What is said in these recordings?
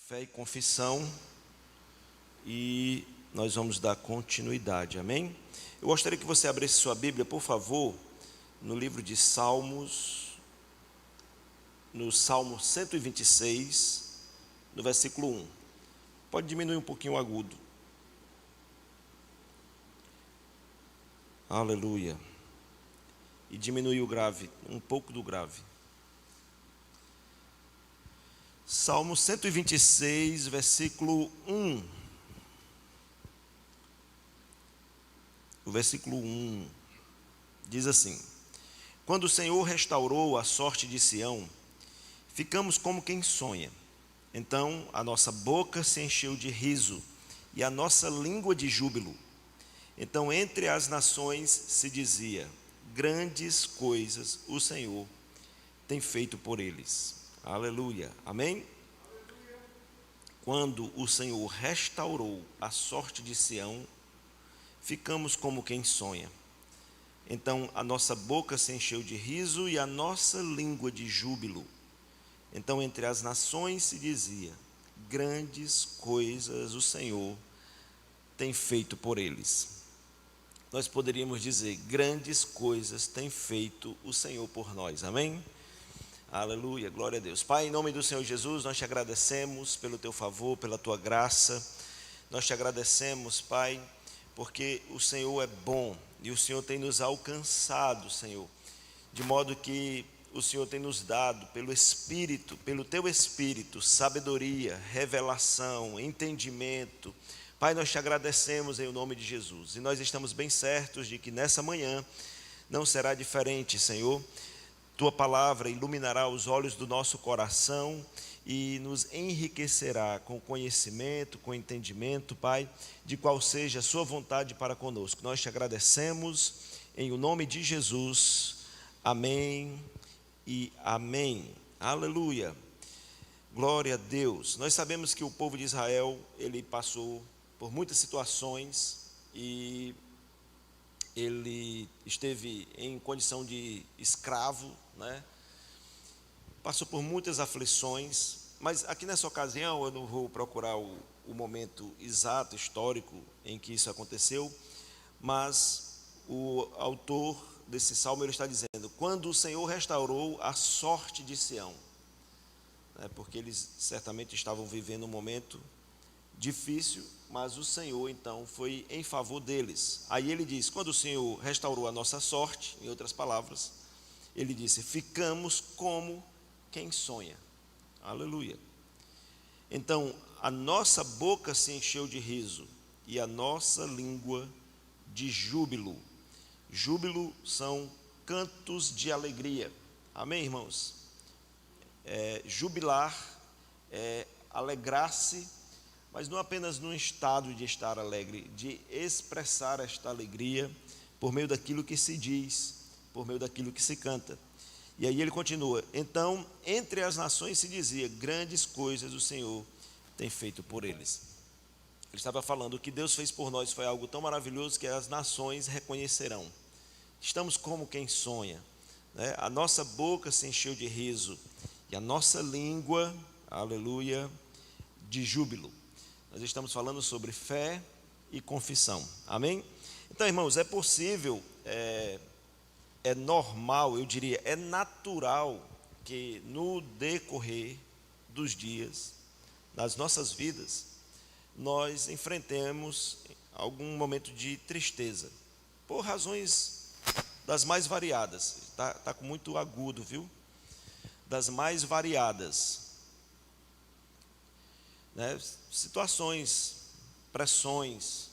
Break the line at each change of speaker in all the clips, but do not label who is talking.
Fé e confissão, e nós vamos dar continuidade, amém? Eu gostaria que você abrisse sua Bíblia, por favor, no livro de Salmos, no Salmo 126, no versículo 1. Pode diminuir um pouquinho o agudo. Aleluia. E diminuir o grave, um pouco do grave. Salmo 126, versículo 1. O versículo 1 diz assim: Quando o Senhor restaurou a sorte de Sião, ficamos como quem sonha. Então a nossa boca se encheu de riso e a nossa língua de júbilo. Então entre as nações se dizia: grandes coisas o Senhor tem feito por eles. Aleluia, amém? Quando o Senhor restaurou a sorte de Sião, ficamos como quem sonha. Então a nossa boca se encheu de riso e a nossa língua de júbilo. Então entre as nações se dizia: grandes coisas o Senhor tem feito por eles. Nós poderíamos dizer: grandes coisas tem feito o Senhor por nós, amém? Aleluia, glória a Deus. Pai, em nome do Senhor Jesus, nós te agradecemos pelo teu favor, pela tua graça. Nós te agradecemos, Pai, porque o Senhor é bom e o Senhor tem nos alcançado, Senhor, de modo que o Senhor tem nos dado pelo Espírito, pelo teu Espírito, sabedoria, revelação, entendimento. Pai, nós te agradecemos em nome de Jesus, e nós estamos bem certos de que nessa manhã não será diferente, Senhor. Tua palavra iluminará os olhos do nosso coração e nos enriquecerá com conhecimento, com entendimento, Pai, de qual seja a sua vontade para conosco. Nós te agradecemos em o nome de Jesus. Amém e amém. Aleluia. Glória a Deus. Nós sabemos que o povo de Israel, ele passou por muitas situações e ele esteve em condição de escravo, né? Passou por muitas aflições, mas aqui nessa ocasião eu não vou procurar o momento exato, histórico, em que isso aconteceu, mas o autor desse salmo ele está dizendo: quando o Senhor restaurou a sorte de Sião, né? Porque eles certamente estavam vivendo um momento difícil, mas o Senhor então foi em favor deles. Aí ele diz: quando o Senhor restaurou a nossa sorte, em outras palavras, ele disse: ficamos como quem sonha. Aleluia. Então a nossa boca se encheu de riso e a nossa língua de júbilo. Júbilo são cantos de alegria, amém, irmãos? Jubilar é alegrar-se, mas não apenas num estado de estar alegre, de expressar esta alegria por meio daquilo que se diz, por meio daquilo que se canta. E aí ele continua: então entre as nações se dizia: grandes coisas o Senhor tem feito por eles. Ele estava falando: o que Deus fez por nós foi algo tão maravilhoso que as nações reconhecerão. Estamos como quem sonha, né? A nossa boca se encheu de riso e a nossa língua, aleluia, de júbilo. Nós estamos falando sobre fé e confissão, amém? Então, irmãos, é possível, é normal, eu diria, é natural que no decorrer dos dias, nas nossas vidas, nós enfrentemos algum momento de tristeza, por razões das mais variadas. Está com muito agudo, viu? Das mais variadas, né? Situações, pressões,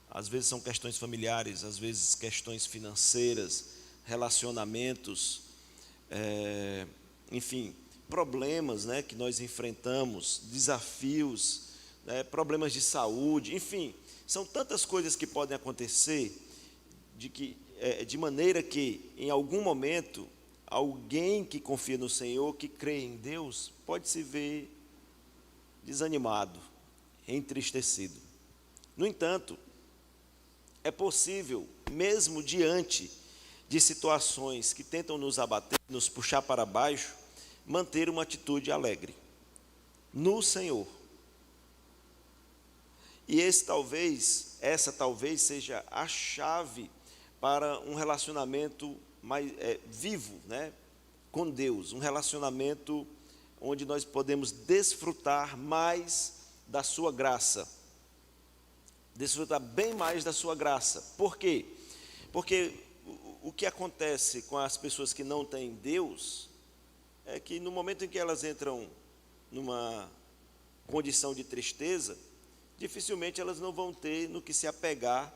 às vezes são questões familiares, às vezes questões financeiras, relacionamentos, enfim, problemas, né, que nós enfrentamos, desafios, né, problemas de saúde, enfim, são tantas coisas que podem acontecer de maneira que em algum momento alguém que confia no Senhor, que crê em Deus, pode se ver desanimado, entristecido. No entanto, é possível, mesmo diante de situações que tentam nos abater, nos puxar para baixo, manter uma atitude alegre no Senhor. E essa talvez seja a chave para um relacionamento mais vivo, né, com Deus, um relacionamento onde nós podemos desfrutar mais da sua graça, desfrutar bem mais da sua graça. Por quê? Porque o que acontece com as pessoas que não têm Deus é que no momento em que elas entram numa condição de tristeza, dificilmente elas não vão ter no que se apegar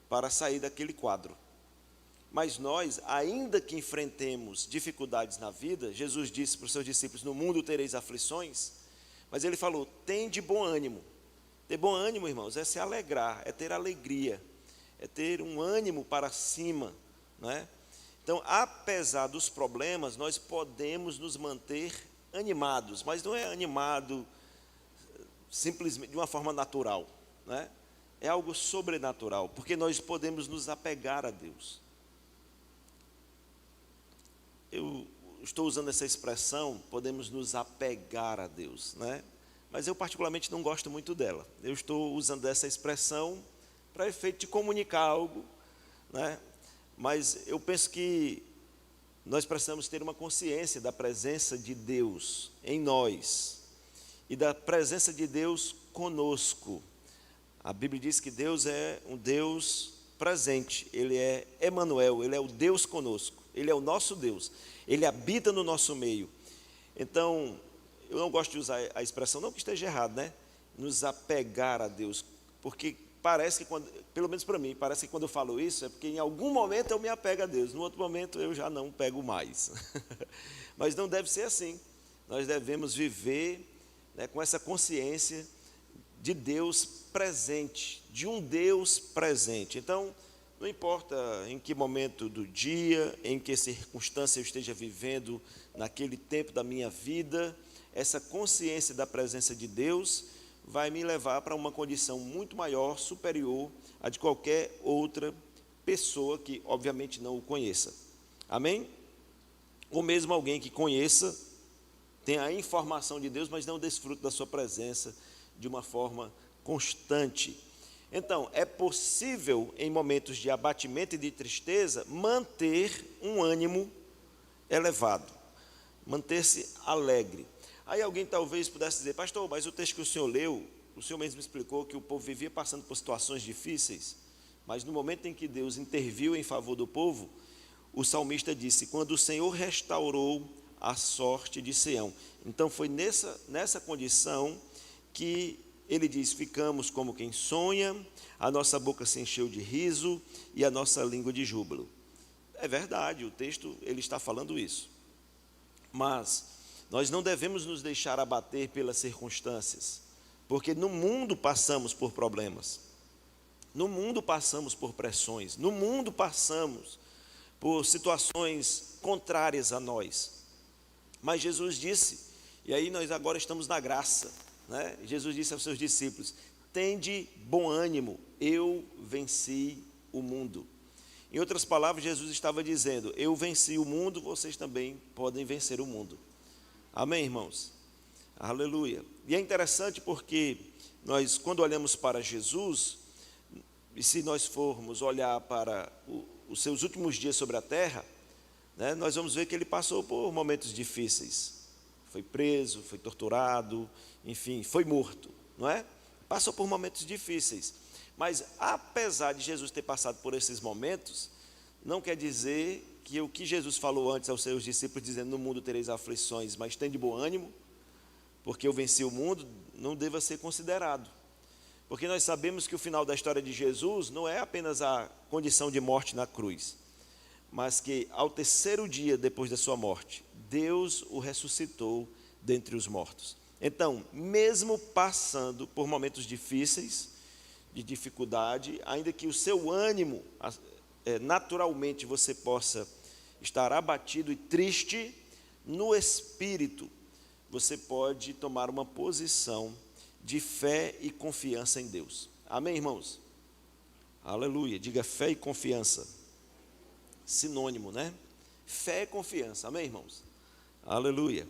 para sair daquele quadro. Mas nós, ainda que enfrentemos dificuldades na vida, Jesus disse para os seus discípulos: no mundo tereis aflições, mas ele falou: tem de bom ânimo. Ter bom ânimo, irmãos, é se alegrar, é ter alegria, é ter um ânimo para cima, não é? Então, apesar dos problemas, nós podemos nos manter animados, mas não é animado simplesmente de uma forma natural, né? É algo sobrenatural, porque nós podemos nos apegar a Deus. Eu estou usando essa expressão, podemos nos apegar a Deus, né? Mas eu particularmente não gosto muito dela. Eu estou usando essa expressão para efeito de comunicar algo, né? Mas eu penso que nós precisamos ter uma consciência da presença de Deus em nós e da presença de Deus conosco. A Bíblia diz que Deus é um Deus presente, Ele é Emanuel, Ele é o Deus conosco, Ele é o nosso Deus, Ele habita no nosso meio. Então, eu não gosto de usar a expressão, não que esteja errado, né? Nos apegar a Deus, porque parece que, pelo menos para mim, parece que quando eu falo isso, é porque em algum momento eu me apego a Deus, no outro momento eu já não pego mais. Mas não deve ser assim. Nós devemos viver, né, com essa consciência de Deus presente, de um Deus presente. Então, não importa em que momento do dia, em que circunstância eu esteja vivendo naquele tempo da minha vida, essa consciência da presença de Deus vai me levar para uma condição muito maior, superior a de qualquer outra pessoa que, obviamente, não o conheça. Amém? Ou mesmo alguém que conheça, tenha a informação de Deus, mas não desfrute da sua presença de uma forma constante. Então, é possível, em momentos de abatimento e de tristeza, manter um ânimo elevado, manter-se alegre. Aí alguém talvez pudesse dizer: pastor, mas o texto que o senhor leu, o senhor mesmo explicou que o povo vivia passando por situações difíceis, mas no momento em que Deus interviu em favor do povo, o salmista disse: quando o Senhor restaurou a sorte de Sião. Então foi nessa condição que ele diz: ficamos como quem sonha, a nossa boca se encheu de riso e a nossa língua de júbilo. É verdade, o texto ele está falando isso. Mas nós não devemos nos deixar abater pelas circunstâncias, porque no mundo passamos por problemas, no mundo passamos por pressões, no mundo passamos por situações contrárias a nós. Mas Jesus disse, e aí nós agora estamos na graça, né? Jesus disse aos seus discípulos: tende bom ânimo, eu venci o mundo. Em outras palavras, Jesus estava dizendo: eu venci o mundo, vocês também podem vencer o mundo. Amém, irmãos? Aleluia. E é interessante porque nós, quando olhamos para Jesus, e se nós formos olhar para os seus últimos dias sobre a terra, né, nós vamos ver que ele passou por momentos difíceis. Foi preso, foi torturado, enfim, foi morto, não é? Passou por momentos difíceis. Mas apesar de Jesus ter passado por esses momentos, não quer dizer que o que Jesus falou antes aos seus discípulos, dizendo: no mundo tereis aflições, mas tem de bom ânimo, porque eu venci o mundo, não deva ser considerado. Porque nós sabemos que o final da história de Jesus não é apenas a condição de morte na cruz, mas que ao terceiro dia depois da sua morte, Deus o ressuscitou dentre os mortos. Então, mesmo passando por momentos difíceis, de dificuldade, ainda que o seu ânimo, naturalmente você possa estar abatido e triste, no espírito, você pode tomar uma posição de fé e confiança em Deus. Amém, irmãos? Aleluia. Diga fé e confiança. Sinônimo, né? Fé e confiança. Amém, irmãos? Aleluia.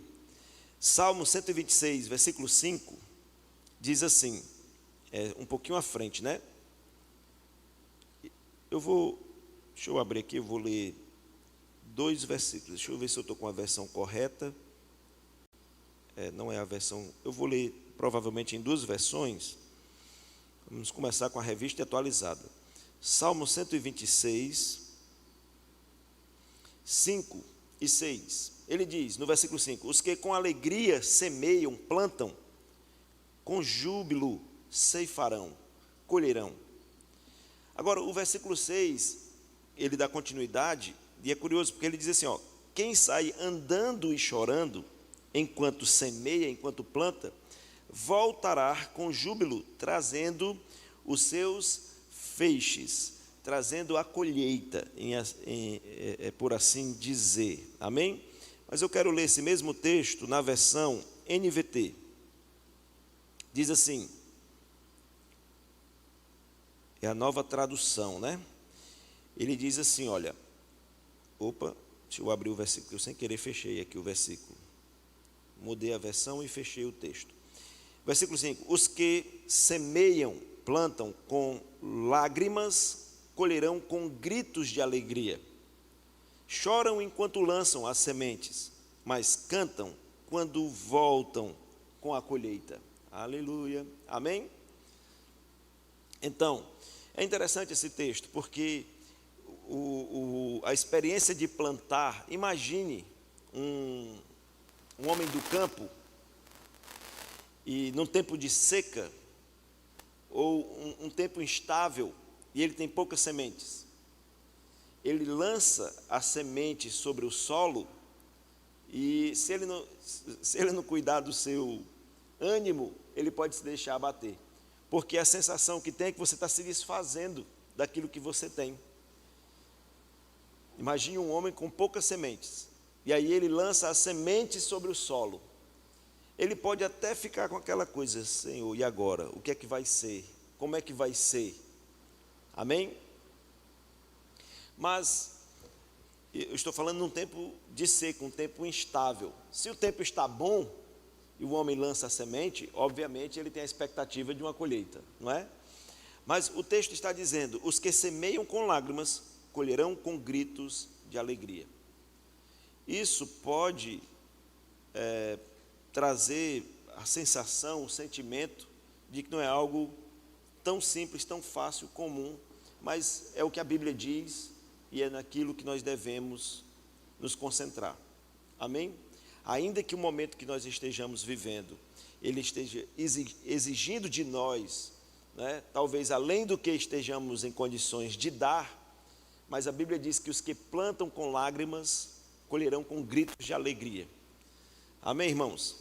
Salmo 126, versículo 5, diz assim: um pouquinho à frente, né? Deixa eu abrir aqui, eu vou ler 2 versículos. Deixa eu ver se eu estou com a versão correta. Não é a versão, eu vou ler provavelmente em 2 versões. Vamos começar com a revista atualizada. Salmo 126, 5 e 6. Ele diz, no versículo 5, os que com alegria semeiam, plantam, com júbilo ceifarão, colherão. Agora, o versículo 6, ele dá continuidade, e é curioso, porque ele diz assim, quem sai andando e chorando, enquanto semeia, enquanto planta, voltará com júbilo, trazendo os seus feixes, trazendo a colheita, por assim dizer. Amém? Mas eu quero ler esse mesmo texto na versão NVT. Diz assim, é a nova tradução, né? Ele diz assim, olha, deixa eu abrir o versículo, eu sem querer fechei aqui o versículo. Mudei a versão e fechei o texto. Versículo 5, os que semeiam, plantam com lágrimas, colherão com gritos de alegria. Choram enquanto lançam as sementes, mas cantam quando voltam com a colheita. Aleluia. Amém? Então, é interessante esse texto, porque a experiência de plantar, imagine um homem do campo, e num tempo de seca, ou um tempo instável, e ele tem poucas sementes. Ele lança a semente sobre o solo, e se ele não cuidar do seu ânimo, ele pode se deixar abater. Porque a sensação que tem é que você está se desfazendo daquilo que você tem. Imagine um homem com poucas sementes, e aí ele lança as sementes sobre o solo. Ele pode até ficar com aquela coisa, Senhor, e agora? O que é que vai ser? Como é que vai ser? Amém? Mas, eu estou falando num tempo de seca, um tempo instável. Se o tempo está bom, e o homem lança a semente, obviamente ele tem a expectativa de uma colheita, não é? Mas o texto está dizendo, os que semeiam com lágrimas, colherão com gritos de alegria. Isso pode trazer a sensação, o sentimento de que não é algo tão simples, tão fácil, comum, mas é o que a Bíblia diz e é naquilo que nós devemos nos concentrar. Amém? Ainda que o momento que nós estejamos vivendo, ele esteja exigindo de nós, né, talvez além do que estejamos em condições de dar, mas a Bíblia diz que os que plantam com lágrimas, colherão com gritos de alegria. Amém, irmãos?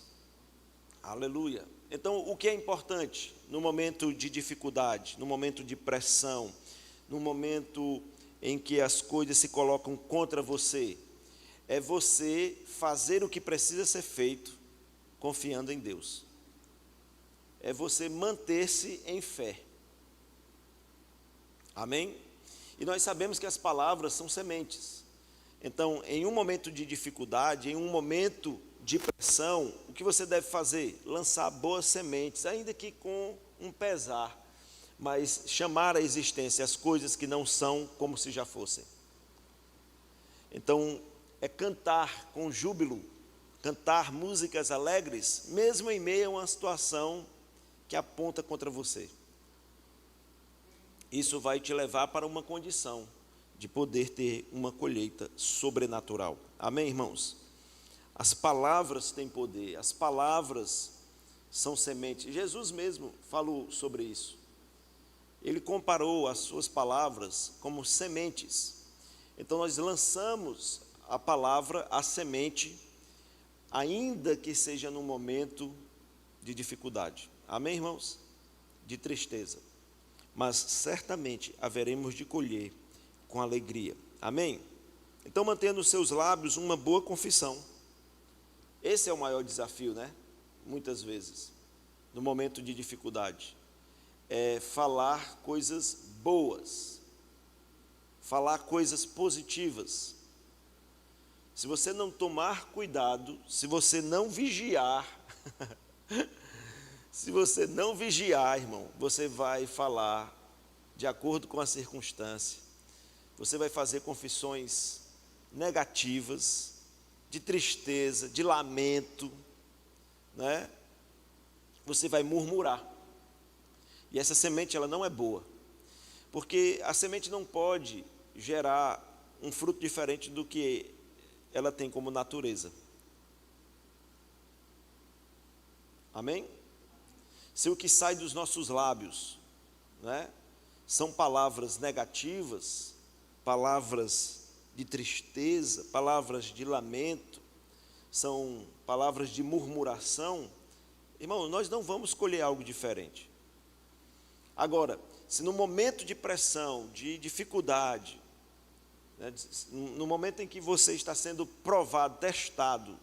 Aleluia. Então, o que é importante no momento de dificuldade, no momento de pressão, no momento em que as coisas se colocam contra você, é você fazer o que precisa ser feito, confiando em Deus. É você manter-se em fé. Amém? E nós sabemos que as palavras são sementes. Então, em um momento de dificuldade, em um momento de pressão, o que você deve fazer? Lançar boas sementes, ainda que com um pesar, mas chamar à existência as coisas que não são como se já fossem. Então, é cantar com júbilo, cantar músicas alegres, mesmo em meio a uma situação que aponta contra você. Isso vai te levar para uma condição de poder ter uma colheita sobrenatural. Amém, irmãos? As palavras têm poder, as palavras são sementes. Jesus mesmo falou sobre isso. Ele comparou as suas palavras como sementes. Então nós lançamos a palavra, a semente, ainda que seja num momento de dificuldade. Amém, irmãos? De tristeza. Mas certamente haveremos de colher com alegria. Amém? Então mantenha nos seus lábios uma boa confissão. Esse é o maior desafio, né? Muitas vezes, no momento de dificuldade. É falar coisas boas. Falar coisas positivas. Se você não tomar cuidado, se você não vigiar, Se você não vigiar, irmão, você vai falar de acordo com a circunstância. Você vai fazer confissões negativas, de tristeza, de lamento, né? Você vai murmurar. E essa semente, ela não é boa. Porque a semente não pode gerar um fruto diferente do que ela tem como natureza. Amém? Se o que sai dos nossos lábios, né, são palavras negativas, palavras de tristeza, palavras de lamento, são palavras de murmuração, irmão, nós não vamos colher algo diferente. Agora, se no momento de pressão, de dificuldade, né, no momento em que você está sendo provado, testado,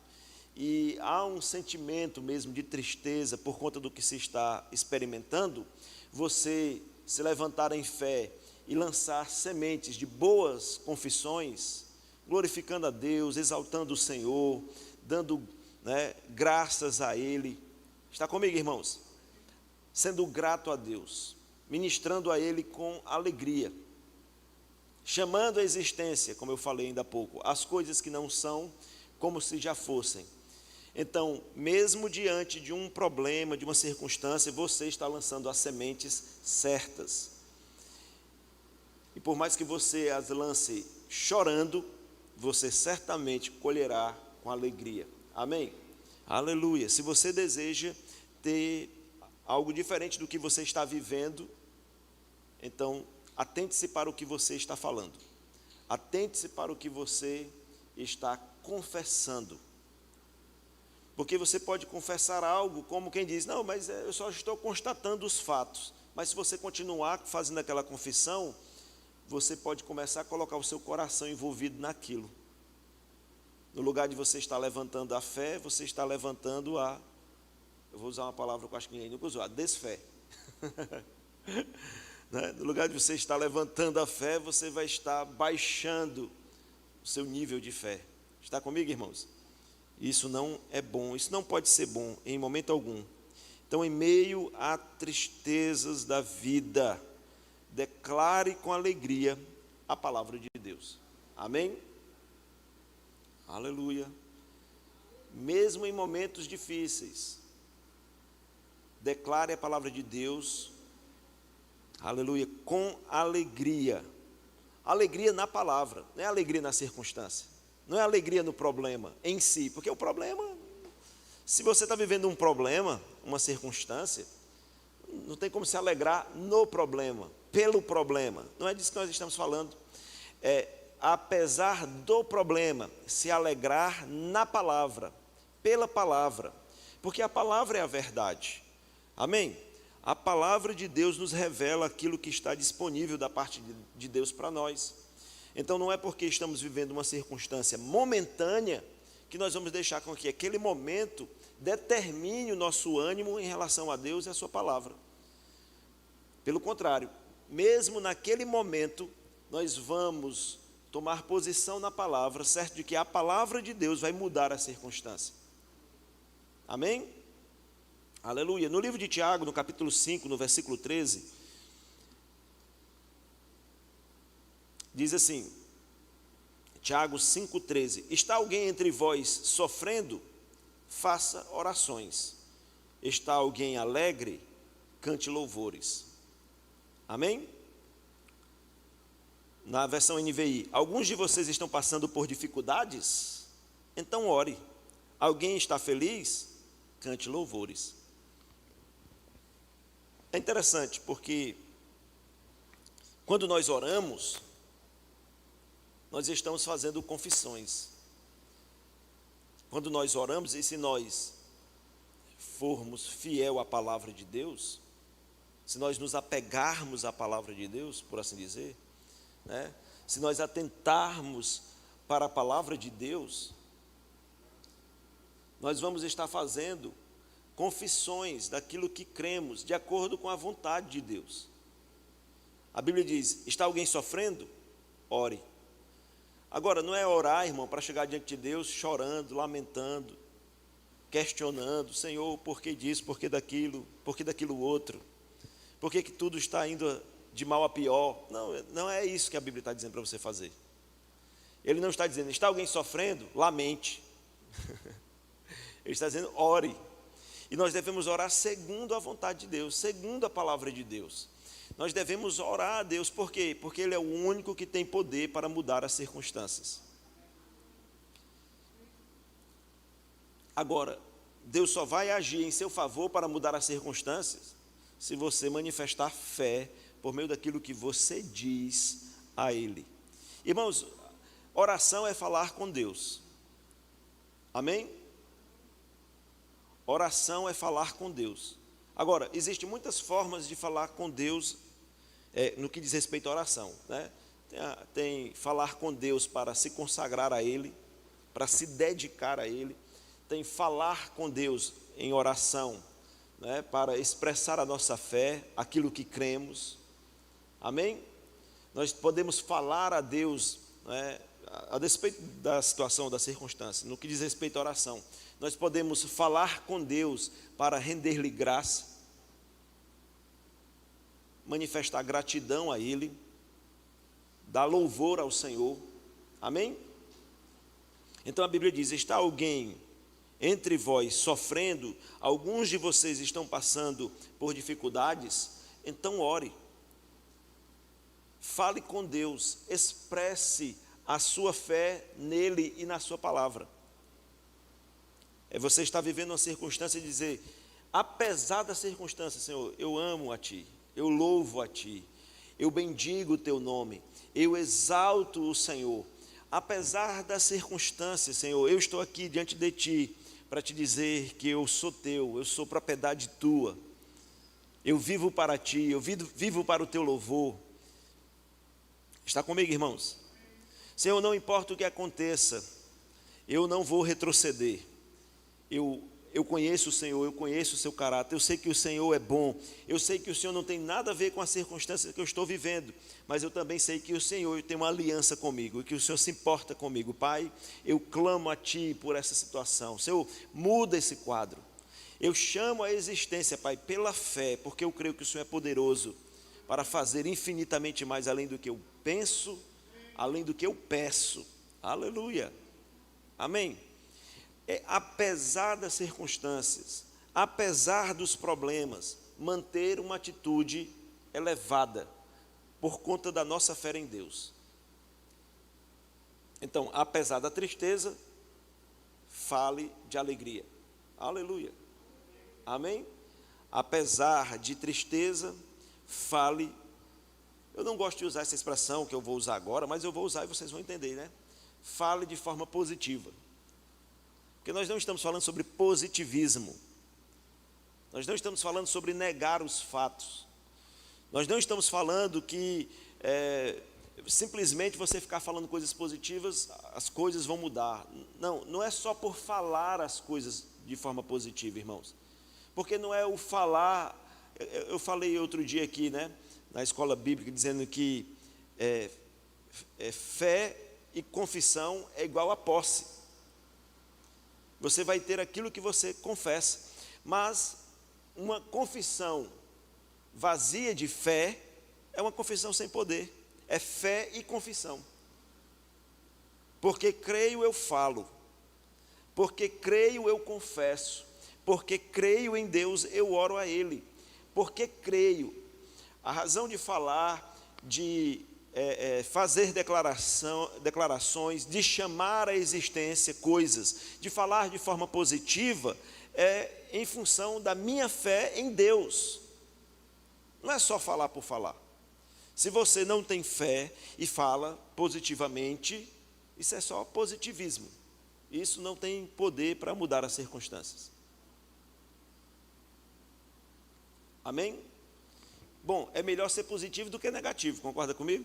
e há um sentimento mesmo de tristeza por conta do que se está experimentando, você se levantar em fé e lançar sementes de boas confissões, glorificando a Deus, exaltando o Senhor, dando, né, graças a Ele. Está comigo, irmãos? Sendo grato a Deus, ministrando a Ele com alegria, chamando à existência, como eu falei ainda há pouco, as coisas que não são como se já fossem. Então, mesmo diante de um problema, de uma circunstância, você está lançando as sementes certas. E por mais que você as lance chorando, você certamente colherá com alegria. Amém? Aleluia. Se você deseja ter algo diferente do que você está vivendo, então atente-se para o que você está falando. Atente-se para o que você está confessando. Porque você pode confessar algo como quem diz, não, mas eu só estou constatando os fatos. Mas se você continuar fazendo aquela confissão, você pode começar a colocar o seu coração envolvido naquilo. No lugar de você estar levantando a fé, você está levantando eu vou usar uma palavra que eu acho que ninguém nunca usou, a desfé. Né? No lugar de você estar levantando a fé, você vai estar baixando o seu nível de fé. Está comigo, irmãos? Isso não é bom, isso não pode ser bom em momento algum. Então, em meio a tristezas da vida, declare com alegria a palavra de Deus. Amém? Aleluia. Mesmo em momentos difíceis, declare a palavra de Deus, aleluia, com alegria. Alegria na palavra, não é alegria na circunstância. Não é alegria no problema em si, porque o problema, se você está vivendo um problema, uma circunstância, não tem como se alegrar no problema, pelo problema. Não é disso que nós estamos falando. Apesar do problema, se alegrar na palavra, pela palavra, porque a palavra é a verdade. Amém? A palavra de Deus nos revela aquilo que está disponível da parte de Deus para nós. Então não é porque estamos vivendo uma circunstância momentânea que nós vamos deixar com que aquele momento determine o nosso ânimo em relação a Deus e a sua palavra. Pelo contrário, mesmo naquele momento, nós vamos tomar posição na palavra, certo de que a palavra de Deus vai mudar a circunstância. Amém? Aleluia. No livro de Tiago, no capítulo 5, no versículo 13, diz assim, Tiago 5,13, está alguém entre vós sofrendo? Faça orações. Está alguém alegre? Cante louvores. Amém? Na versão NVI, alguns de vocês estão passando por dificuldades? Então ore. Alguém está feliz? Cante louvores. É interessante porque quando nós oramos, nós estamos fazendo confissões. Quando nós oramos, e se nós formos fiel à palavra de Deus, se nós nos apegarmos à palavra de Deus, por assim dizer, né? Se nós atentarmos para a palavra de Deus, nós vamos estar fazendo confissões daquilo que cremos, de acordo com a vontade de Deus. A Bíblia diz, está alguém sofrendo? Ore. Agora, não é orar, irmão, para chegar diante de Deus chorando, lamentando, questionando, Senhor, por que disso, por que daquilo outro? Por que tudo está indo de mal a pior? Não, não é isso que a Bíblia está dizendo para você fazer. Ele não está dizendo, está alguém sofrendo? Lamente. Ele está dizendo, ore. E nós devemos orar segundo a vontade de Deus, segundo a palavra de Deus. Nós devemos orar a Deus, por quê? Porque Ele é o único que tem poder para mudar as circunstâncias. Agora, Deus só vai agir em seu favor para mudar as circunstâncias se você manifestar fé por meio daquilo que você diz a Ele. Irmãos, oração é falar com Deus. Amém? Oração é falar com Deus. Agora, existem muitas formas de falar com Deus no que diz respeito à oração, né? Tem falar com Deus para se consagrar a Ele, para se dedicar a Ele. Tem falar com Deus em oração, né, para expressar a nossa fé, aquilo que cremos. Amém? Nós podemos falar a Deus, né, a despeito da situação, da circunstância, no que diz respeito à oração. Nós podemos falar com Deus para render-lhe graça, manifestar gratidão a Ele, dar louvor ao Senhor. Amém? Então a Bíblia diz, está alguém entre vós sofrendo, alguns de vocês estão passando por dificuldades, então ore. Fale com Deus, expresse a sua fé nele e na sua palavra. Você está vivendo uma circunstância e dizer, apesar da circunstância, Senhor, eu amo a Ti, eu louvo a Ti, eu bendigo o Teu nome, eu exalto o Senhor. Apesar das circunstâncias, Senhor, eu estou aqui diante de Ti para Te dizer que eu sou Teu, eu sou propriedade Tua. Eu vivo para Ti, eu vivo para o Teu louvor. Está comigo, irmãos? Senhor, não importa o que aconteça, eu não vou retroceder. Eu conheço o Senhor, eu conheço o seu caráter, eu sei que o Senhor é bom, eu sei que o Senhor não tem nada a ver com a circunstância que eu estou vivendo, mas eu também sei que o Senhor tem uma aliança comigo, e que o Senhor se importa comigo. Pai, eu clamo a Ti por essa situação. Senhor, muda esse quadro. Eu chamo a existência, Pai, pela fé, porque eu creio que o Senhor é poderoso para fazer infinitamente mais além do que eu penso, além do que eu peço. Aleluia. Amém. Apesar das circunstâncias, apesar dos problemas, manter uma atitude elevada por conta da nossa fé em Deus. Então, apesar da tristeza, fale de alegria. Aleluia. Amém? Apesar de tristeza, fale. Eu não gosto de usar essa expressão que eu vou usar agora, mas eu vou usar e vocês vão entender, né? Fale de forma positiva. Porque nós não estamos falando sobre positivismo. Nós não estamos falando sobre negar os fatos. Nós não estamos falando que simplesmente você ficar falando coisas positivas, as coisas vão mudar. Não, não é só por falar as coisas de forma positiva, irmãos. Porque não é o falar. Eu falei outro dia aqui, né, na escola bíblica, dizendo que fé e confissão é igual a posse. Você vai ter aquilo que você confessa, mas uma confissão vazia de fé é uma confissão sem poder. É fé e confissão. Porque creio eu falo, porque creio eu confesso, porque creio em Deus eu oro a Ele, porque creio. A razão de falar, de fazer declarações, de chamar à existência coisas, de falar de forma positiva, é em função da minha fé em Deus. Não é só falar por falar. Se você não tem fé e fala positivamente, isso é só positivismo. Isso não tem poder para mudar as circunstâncias. Amém? Bom, é melhor ser positivo do que negativo, concorda comigo?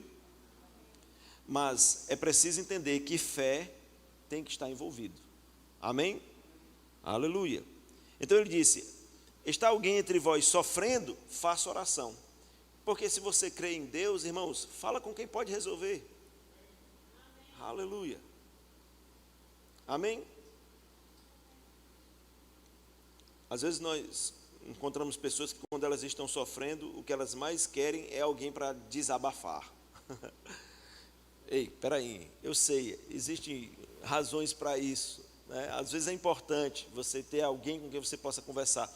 Mas é preciso entender que fé tem que estar envolvido. Amém? Aleluia. Então ele disse, está alguém entre vós sofrendo? Faça oração. Porque se você crê em Deus, irmãos, fala com quem pode resolver. Aleluia. Amém? Às vezes nós encontramos pessoas que, quando elas estão sofrendo, o que elas mais querem é alguém para desabafar. Ei, peraí, eu sei, existem razões para isso, né? Às vezes é importante você ter alguém com quem você possa conversar,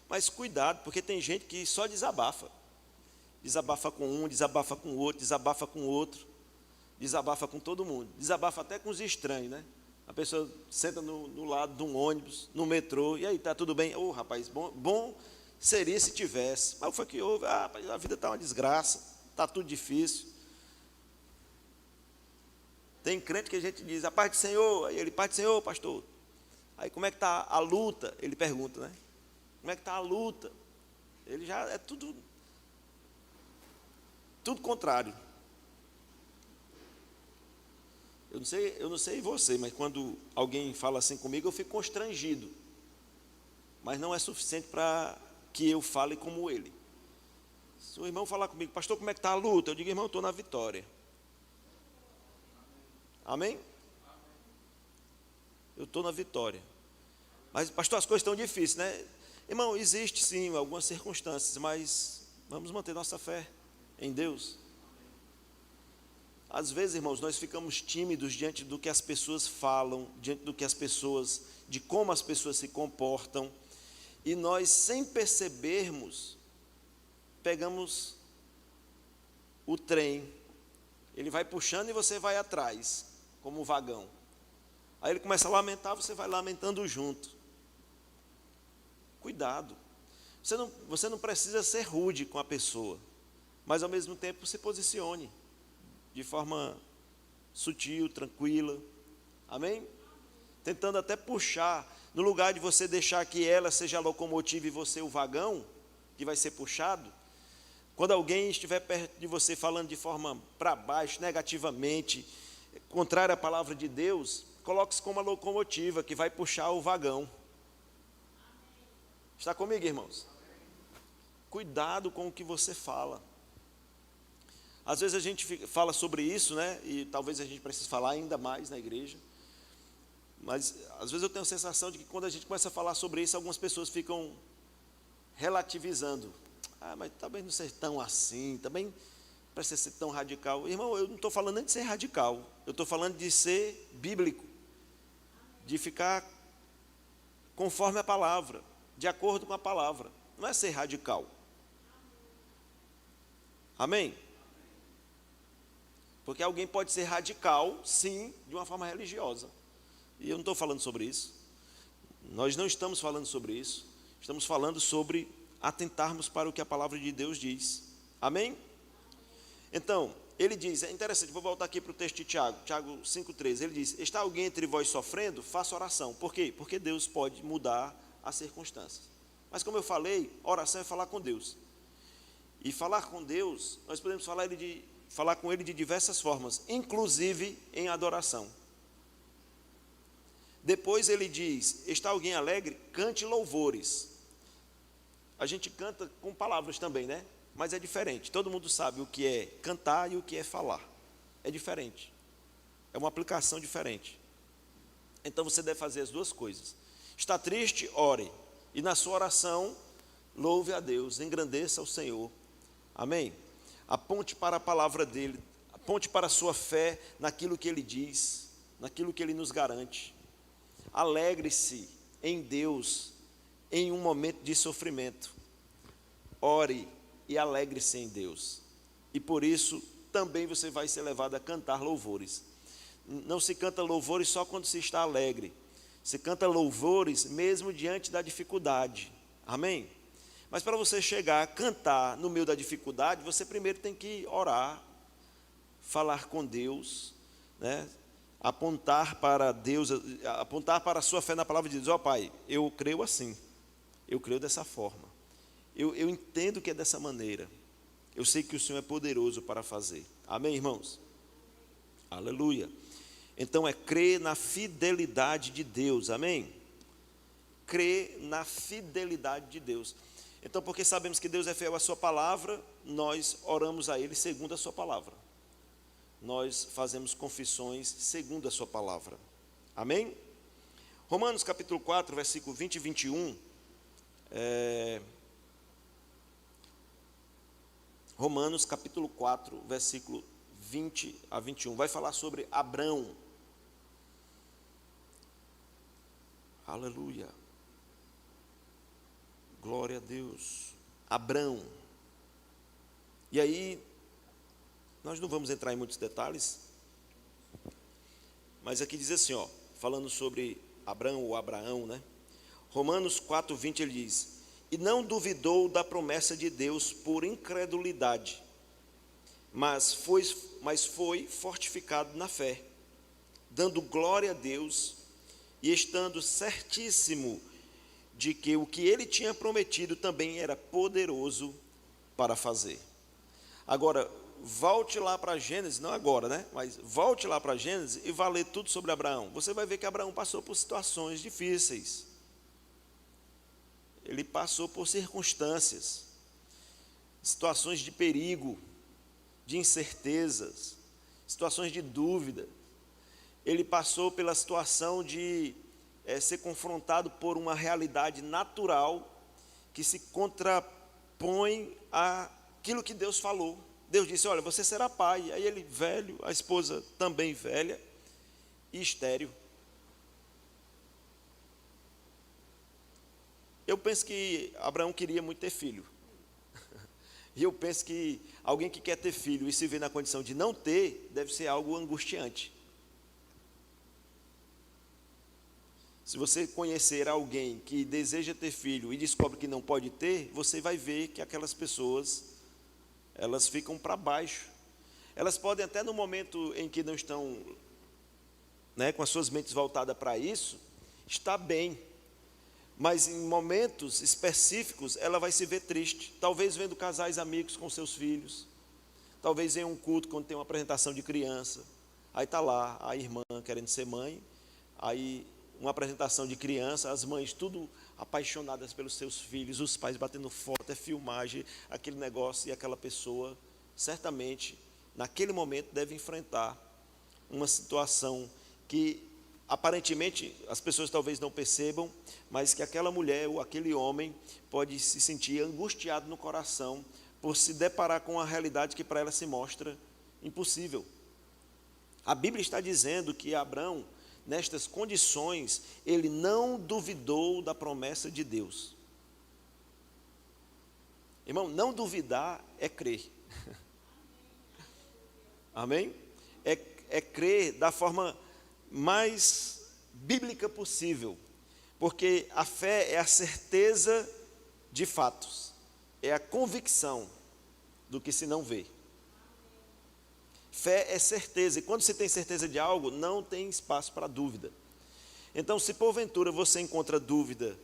mas cuidado, porque tem gente que só desabafa. Desabafa com um, desabafa com o outro, desabafa com o outro, desabafa com todo mundo, desabafa até com os estranhos, né? A pessoa senta no lado de um ônibus, no metrô, e aí, tá tudo bem? Ô, rapaz, bom seria se tivesse. Mas o que foi que houve? Ah, rapaz, a vida está uma desgraça, está tudo difícil. Tem crente que a gente diz, a paz do Senhor, aí ele, paz do Senhor, pastor. Aí, como é que está a luta? Ele pergunta, né? Como é que está a luta? Ele já é tudo contrário. Eu não sei você, mas quando alguém fala assim comigo, eu fico constrangido. Mas não é suficiente para que eu fale como ele. Se o irmão falar comigo, pastor, como é que está a luta? Eu digo, irmão, eu estou na vitória. Amém? Eu estou na vitória. Mas, pastor, as coisas estão difíceis, né? Irmão, existe sim algumas circunstâncias, mas vamos manter nossa fé em Deus. Às vezes, irmãos, nós ficamos tímidos diante do que as pessoas falam, diante do que as pessoas, de como as pessoas se comportam, e nós, sem percebermos, pegamos o trem, ele vai puxando e você vai atrás, como um vagão. Aí ele começa a lamentar, você vai lamentando junto. Cuidado. Você não precisa ser rude com a pessoa, mas ao mesmo tempo se posicione de forma sutil, tranquila, amém? Tentando até puxar, no lugar de você deixar que ela seja a locomotiva e você o vagão, que vai ser puxado. Quando alguém estiver perto de você falando de forma para baixo, negativamente, contrária à palavra de Deus, coloque-se como a locomotiva que vai puxar o vagão. Está comigo, irmãos? Cuidado com o que você fala. Às vezes a gente fala sobre isso, né? E talvez a gente precise falar ainda mais na igreja. Mas às vezes eu tenho a sensação de que quando a gente começa a falar sobre isso, algumas pessoas ficam relativizando. Ah, mas talvez não seja tão assim, também precisa ser tão radical. Irmão, eu não estou falando nem de ser radical, eu estou falando de ser bíblico, de ficar conforme a palavra, de acordo com a palavra. Não é ser radical. Amém? Porque alguém pode ser radical, sim, de uma forma religiosa. E eu não estou falando sobre isso. Nós não estamos falando sobre isso. Estamos falando sobre atentarmos para o que a palavra de Deus diz. Amém? Então, ele diz, é interessante, vou voltar aqui para o texto de Tiago 5,13. Ele diz, está alguém entre vós sofrendo? Faça oração. Por quê? Porque Deus pode mudar as circunstâncias. Mas como eu falei, oração é falar com Deus. E falar com Deus, nós podemos falar com Ele de diversas formas, inclusive em adoração. Depois ele diz, está alguém alegre? Cante louvores. A gente canta com palavras também, né? Mas é diferente. Todo mundo sabe o que é cantar e o que é falar. É diferente. É uma aplicação diferente. Então você deve fazer as duas coisas. Está triste? Ore. E na sua oração, louve a Deus, engrandeça o Senhor. Amém? Aponte para a palavra dele, aponte para a sua fé naquilo que ele diz, naquilo que ele nos garante. Alegre-se em Deus em um momento de sofrimento. Ore e alegre-se em Deus. E por isso também você vai ser levado a cantar louvores. Não se canta louvores só quando se está alegre. Se canta louvores mesmo diante da dificuldade. Amém? Mas para você chegar a cantar no meio da dificuldade, você primeiro tem que orar, falar com Deus, né? Apontar para Deus, apontar para a sua fé na palavra de Deus. Ó Pai, eu creio assim, eu creio dessa forma, eu entendo que é dessa maneira, eu sei que o Senhor é poderoso para fazer. Amém, irmãos? Aleluia. Então é crer na fidelidade de Deus, amém? Crer na fidelidade de Deus. Então, porque sabemos que Deus é fiel à sua palavra, nós oramos a Ele segundo a sua palavra. Nós fazemos confissões segundo a sua palavra. Amém? Romanos capítulo 4, versículo 20 e 21, Romanos capítulo 4, versículo 20 a 21. Vai falar sobre Abrão. Aleluia. Glória a Deus. Abrão. E aí, nós não vamos entrar em muitos detalhes, mas aqui diz assim, falando sobre Abrão ou Abraão, né? Romanos 4, 20, ele diz: e não duvidou da promessa de Deus por incredulidade, mas foi fortificado na fé, dando glória a Deus e estando certíssimo de que o que ele tinha prometido também era poderoso para fazer. Agora, volte lá para Gênesis, não agora, né? Mas volte lá para Gênesis e vá ler tudo sobre Abraão. Você vai ver que Abraão passou por situações difíceis. Ele passou por circunstâncias, situações de perigo, de incertezas, situações de dúvida. Ele passou pela situação de ser confrontado por uma realidade natural que se contrapõe àquilo que Deus falou. Deus disse: olha, você será pai. Aí ele velho, a esposa também velha e estéril. Eu penso que Abraão queria muito ter filho. E eu penso que alguém que quer ter filho e se vê na condição de não ter, deve ser algo angustiante. Se você conhecer alguém que deseja ter filho e descobre que não pode ter, você vai ver que aquelas pessoas, elas ficam para baixo. Elas podem até no momento em que não estão, com as suas mentes voltadas para isso, estar bem. Mas em momentos específicos, ela vai se ver triste. Talvez vendo casais amigos com seus filhos. Talvez em um culto, quando tem uma apresentação de criança. Aí está lá a irmã querendo ser mãe. Aí uma apresentação de criança, as mães tudo apaixonadas pelos seus filhos. Os pais batendo foto, filmagem, aquele negócio. E aquela pessoa, certamente, naquele momento, deve enfrentar uma situação que aparentemente as pessoas talvez não percebam, mas que aquela mulher ou aquele homem pode se sentir angustiado no coração por se deparar com uma realidade que para ela se mostra impossível. A Bíblia está dizendo que Abrão, nestas condições, ele não duvidou da promessa de Deus. Irmão, não duvidar é crer. Amém? É crer da forma mais bíblica possível, porque a fé é a certeza de fatos, é a convicção do que se não vê. Fé é certeza, e quando se tem certeza de algo, não tem espaço para dúvida. Então, se porventura você encontra dúvida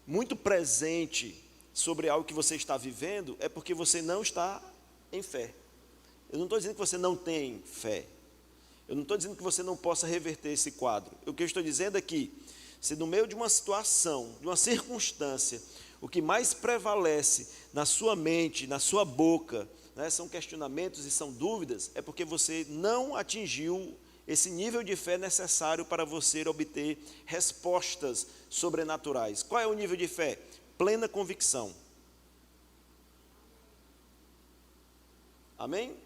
muito presente sobre algo que você está vivendo, é porque você não está em fé. Eu não estou dizendo que você não tem fé. Eu não estou dizendo que você não possa reverter esse quadro. O que eu estou dizendo é que, se no meio de uma situação, de uma circunstância, o que mais prevalece na sua mente, na sua boca, são questionamentos e são dúvidas, é porque você não atingiu esse nível de fé necessário para você obter respostas sobrenaturais. Qual é o nível de fé? Plena convicção. Amém?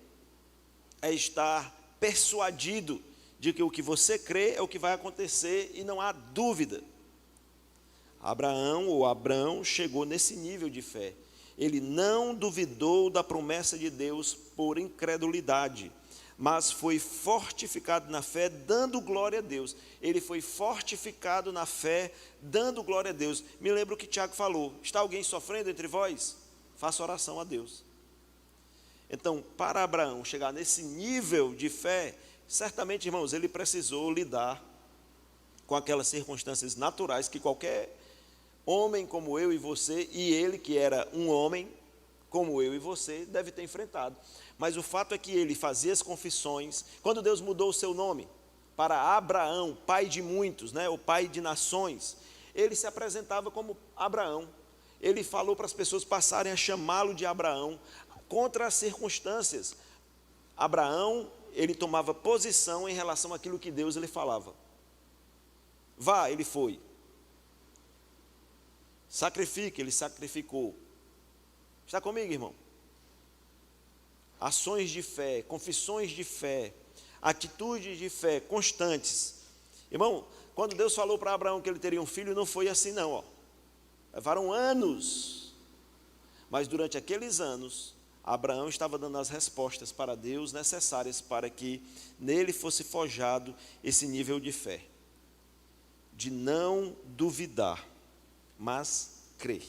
É estar persuadido de que o que você crê é o que vai acontecer e não há dúvida. Abrão chegou nesse nível de fé. Ele não duvidou da promessa de Deus por incredulidade, mas foi fortificado na fé, dando glória a Deus. Ele foi fortificado na fé, dando glória a Deus. Me lembro o que Tiago falou: está alguém sofrendo entre vós? Faça oração a Deus. Então, para Abraão chegar nesse nível de fé, certamente, irmãos, ele precisou lidar com aquelas circunstâncias naturais que qualquer homem como eu e você, e ele que era um homem como eu e você, deve ter enfrentado. Mas o fato é que ele fazia as confissões. Quando Deus mudou o seu nome para Abraão, pai de muitos, o pai de nações, ele se apresentava como Abraão. Ele falou para as pessoas passarem a chamá-lo de Abraão, contra as circunstâncias. Abraão, ele tomava posição em relação àquilo que Deus lhe falava. Vá, ele foi. Sacrifique, ele sacrificou. Está comigo, irmão? Ações de fé, confissões de fé, atitudes de fé constantes. Irmão, quando Deus falou para Abraão que ele teria um filho, não foi assim não, ó. Levaram anos. Mas durante aqueles anos, Abraão estava dando as respostas para Deus necessárias para que nele fosse forjado esse nível de fé. De não duvidar, mas crer.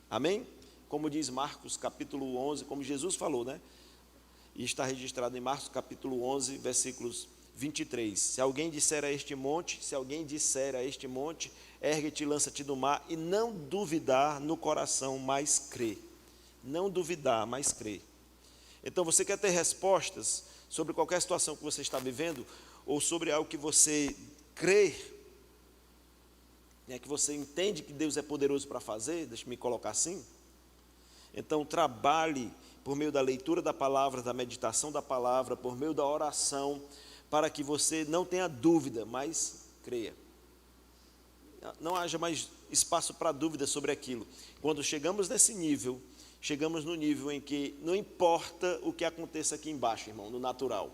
Amém? Como diz Marcos capítulo 11, como Jesus falou, né? E está registrado em Marcos capítulo 11, versículos 23. Se alguém disser a este monte, ergue-te e lança-te no mar, e não duvidar no coração, mas crer. Não duvidar, mas crer. Então, você quer ter respostas sobre qualquer situação que você está vivendo, ou sobre algo que você crê, que você entende que Deus é poderoso para fazer, deixa-me colocar assim. Então, trabalhe por meio da leitura da palavra, da meditação da palavra, por meio da oração, para que você não tenha dúvida, mas creia. Não haja mais espaço para dúvida sobre aquilo. Quando chegamos nesse nível, chegamos no nível em que não importa o que aconteça aqui embaixo, irmão, no natural.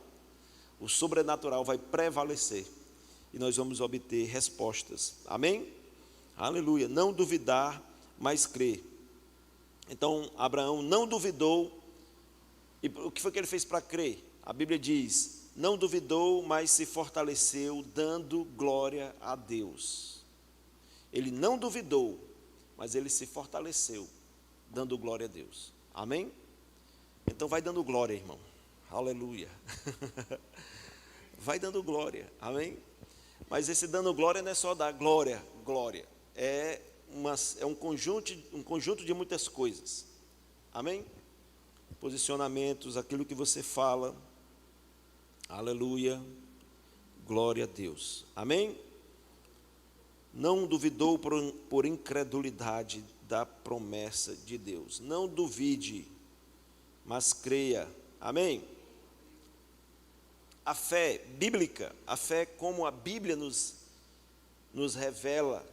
O sobrenatural vai prevalecer e nós vamos obter respostas. Amém? Aleluia. Não duvidar, mas crer. Então, Abraão não duvidou. E o que foi que ele fez para crer? A Bíblia diz: não duvidou, mas se fortaleceu, dando glória a Deus. Ele não duvidou, mas ele se fortaleceu, dando glória a Deus. Amém? Então vai dando glória, irmão. Aleluia. Vai dando glória. Amém? Mas esse dando glória não é só dar glória. É um conjunto de muitas coisas. Amém? Posicionamentos, aquilo que você fala. Aleluia. Glória a Deus. Amém? Não duvidou por incredulidade da promessa de Deus. Não duvide, mas creia. Amém? A fé bíblica, a fé como a Bíblia nos revela,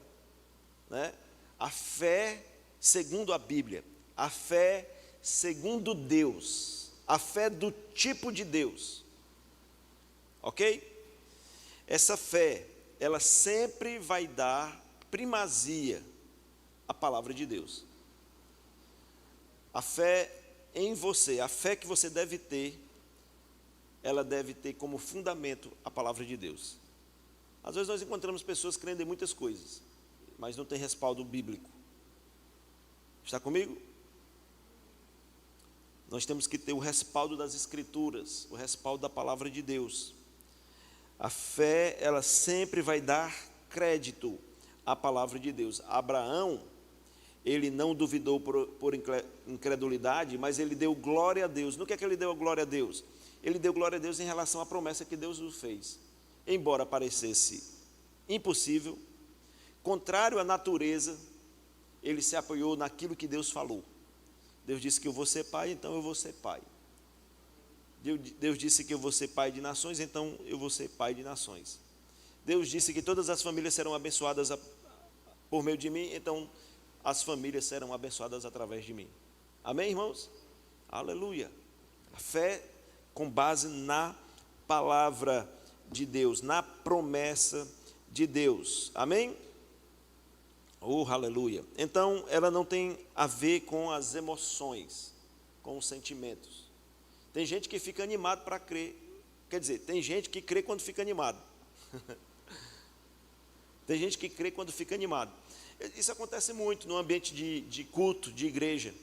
né? A fé segundo a Bíblia, a fé segundo Deus, a fé do tipo de Deus, ok? Essa fé, ela sempre vai dar primazia à palavra de Deus. A fé em você, a fé que você deve ter, ela deve ter como fundamento a palavra de Deus. Às vezes nós encontramos pessoas crendo em muitas coisas, mas não tem respaldo bíblico. Está comigo? Nós temos que ter o respaldo das Escrituras, o respaldo da palavra de Deus. A fé, ela sempre vai dar crédito à palavra de Deus. Abraão, ele não duvidou por incredulidade, mas ele deu glória a Deus. No que é que ele deu glória a Deus? Ele deu glória a Deus em relação à promessa que Deus lhe fez. Embora parecesse impossível, contrário à natureza, ele se apoiou naquilo que Deus falou. Deus disse que eu vou ser pai, então eu vou ser pai. Deus disse que eu vou ser pai de nações, então eu vou ser pai de nações. Deus disse que todas as famílias serão abençoadas por meio de mim, então as famílias serão abençoadas através de mim. Amém, irmãos? Aleluia. A fé com base na palavra de Deus, na promessa de Deus. Amém? Oh, aleluia. Então, ela não tem a ver com as emoções, com os sentimentos. Tem gente que fica animado para crer. Quer dizer, tem gente que crê quando fica animado. Tem gente que crê quando fica animado. Isso acontece muito no ambiente de culto, de igreja.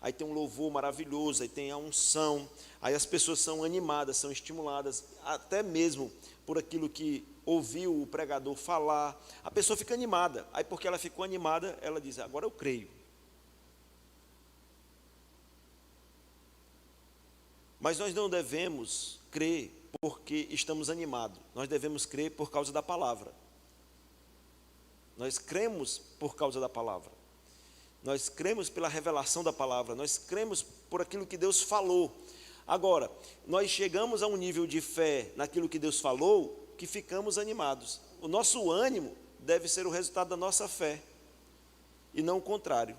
Aí tem um louvor maravilhoso, aí tem a unção, aí as pessoas são animadas, são estimuladas, até mesmo por aquilo que ouviu o pregador falar. A pessoa fica animada, aí porque ela ficou animada, ela diz: agora eu creio. Mas nós não devemos crer porque estamos animados, nós devemos crer por causa da palavra. Nós cremos por causa da palavra. Nós cremos pela revelação da palavra, nós cremos por aquilo que Deus falou. Agora, nós chegamos a um nível de fé naquilo que Deus falou, que ficamos animados. O nosso ânimo deve ser o resultado da nossa fé. e não o contrário.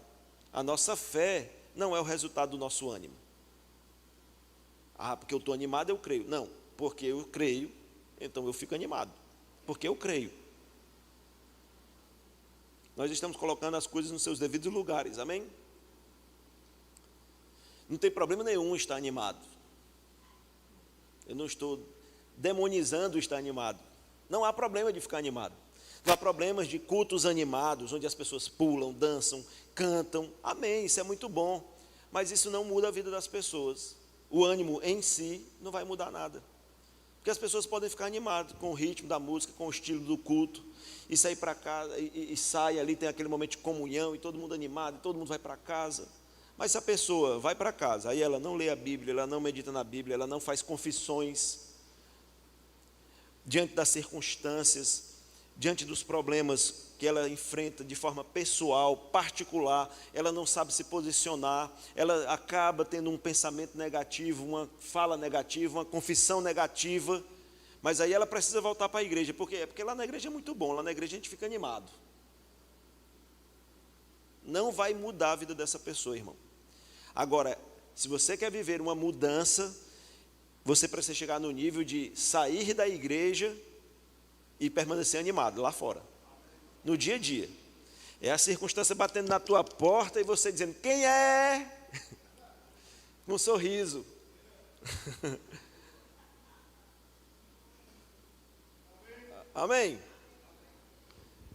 A nossa fé não é o resultado do nosso ânimo. Porque eu estou animado, eu creio. Não, porque eu creio, então eu fico animado. Porque eu creio. Nós estamos colocando as coisas nos seus devidos lugares, amém? Não tem problema nenhum estar animado. Eu não estou demonizando estar animado. Não há problema de ficar animado. Não há problemas de cultos animados, onde as pessoas pulam, dançam, cantam. Amém, isso é muito bom. Mas isso não muda a vida das pessoas. O ânimo em si não vai mudar nada. Porque as pessoas podem ficar animadas com o ritmo da música, com o estilo do culto, e sair para casa, e sai ali, tem aquele momento de comunhão, e todo mundo animado, e todo mundo vai para casa. Mas se a pessoa vai para casa, aí ela não lê a Bíblia, ela não medita na Bíblia, ela não faz confissões diante das circunstâncias, diante dos problemas que ela enfrenta de forma pessoal, particular, ela não sabe se posicionar, ela acaba tendo um pensamento negativo, uma fala negativa, uma confissão negativa, mas aí ela precisa voltar para a igreja. Por quê? Porque lá na igreja é muito bom, lá na igreja a gente fica animado. Não vai mudar a vida dessa pessoa, irmão. Agora, se você quer viver uma mudança, você precisa chegar no nível de sair da igreja e permanecer animado lá fora, no dia a dia. É a circunstância batendo na tua porta e você dizendo, quem é? Com um sorriso. Amém?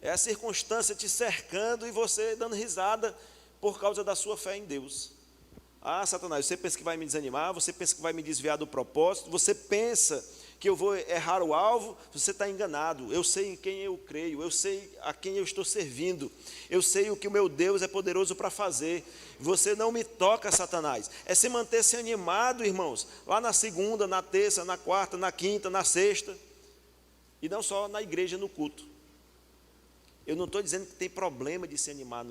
É a circunstância te cercando e você dando risada por causa da sua fé em Deus. Satanás, você pensa que vai me desanimar, você pensa que vai me desviar do propósito, você pensa que eu vou errar o alvo, você está enganado. Eu sei em quem eu creio, eu sei a quem eu estou servindo, eu sei o que o meu Deus é poderoso para fazer. Você não me toca, Satanás. É se manter-se animado, irmãos, lá na segunda, na terça, na quarta, na quinta, na sexta, e não só na igreja, no culto. Eu não estou dizendo que tem problema de se animar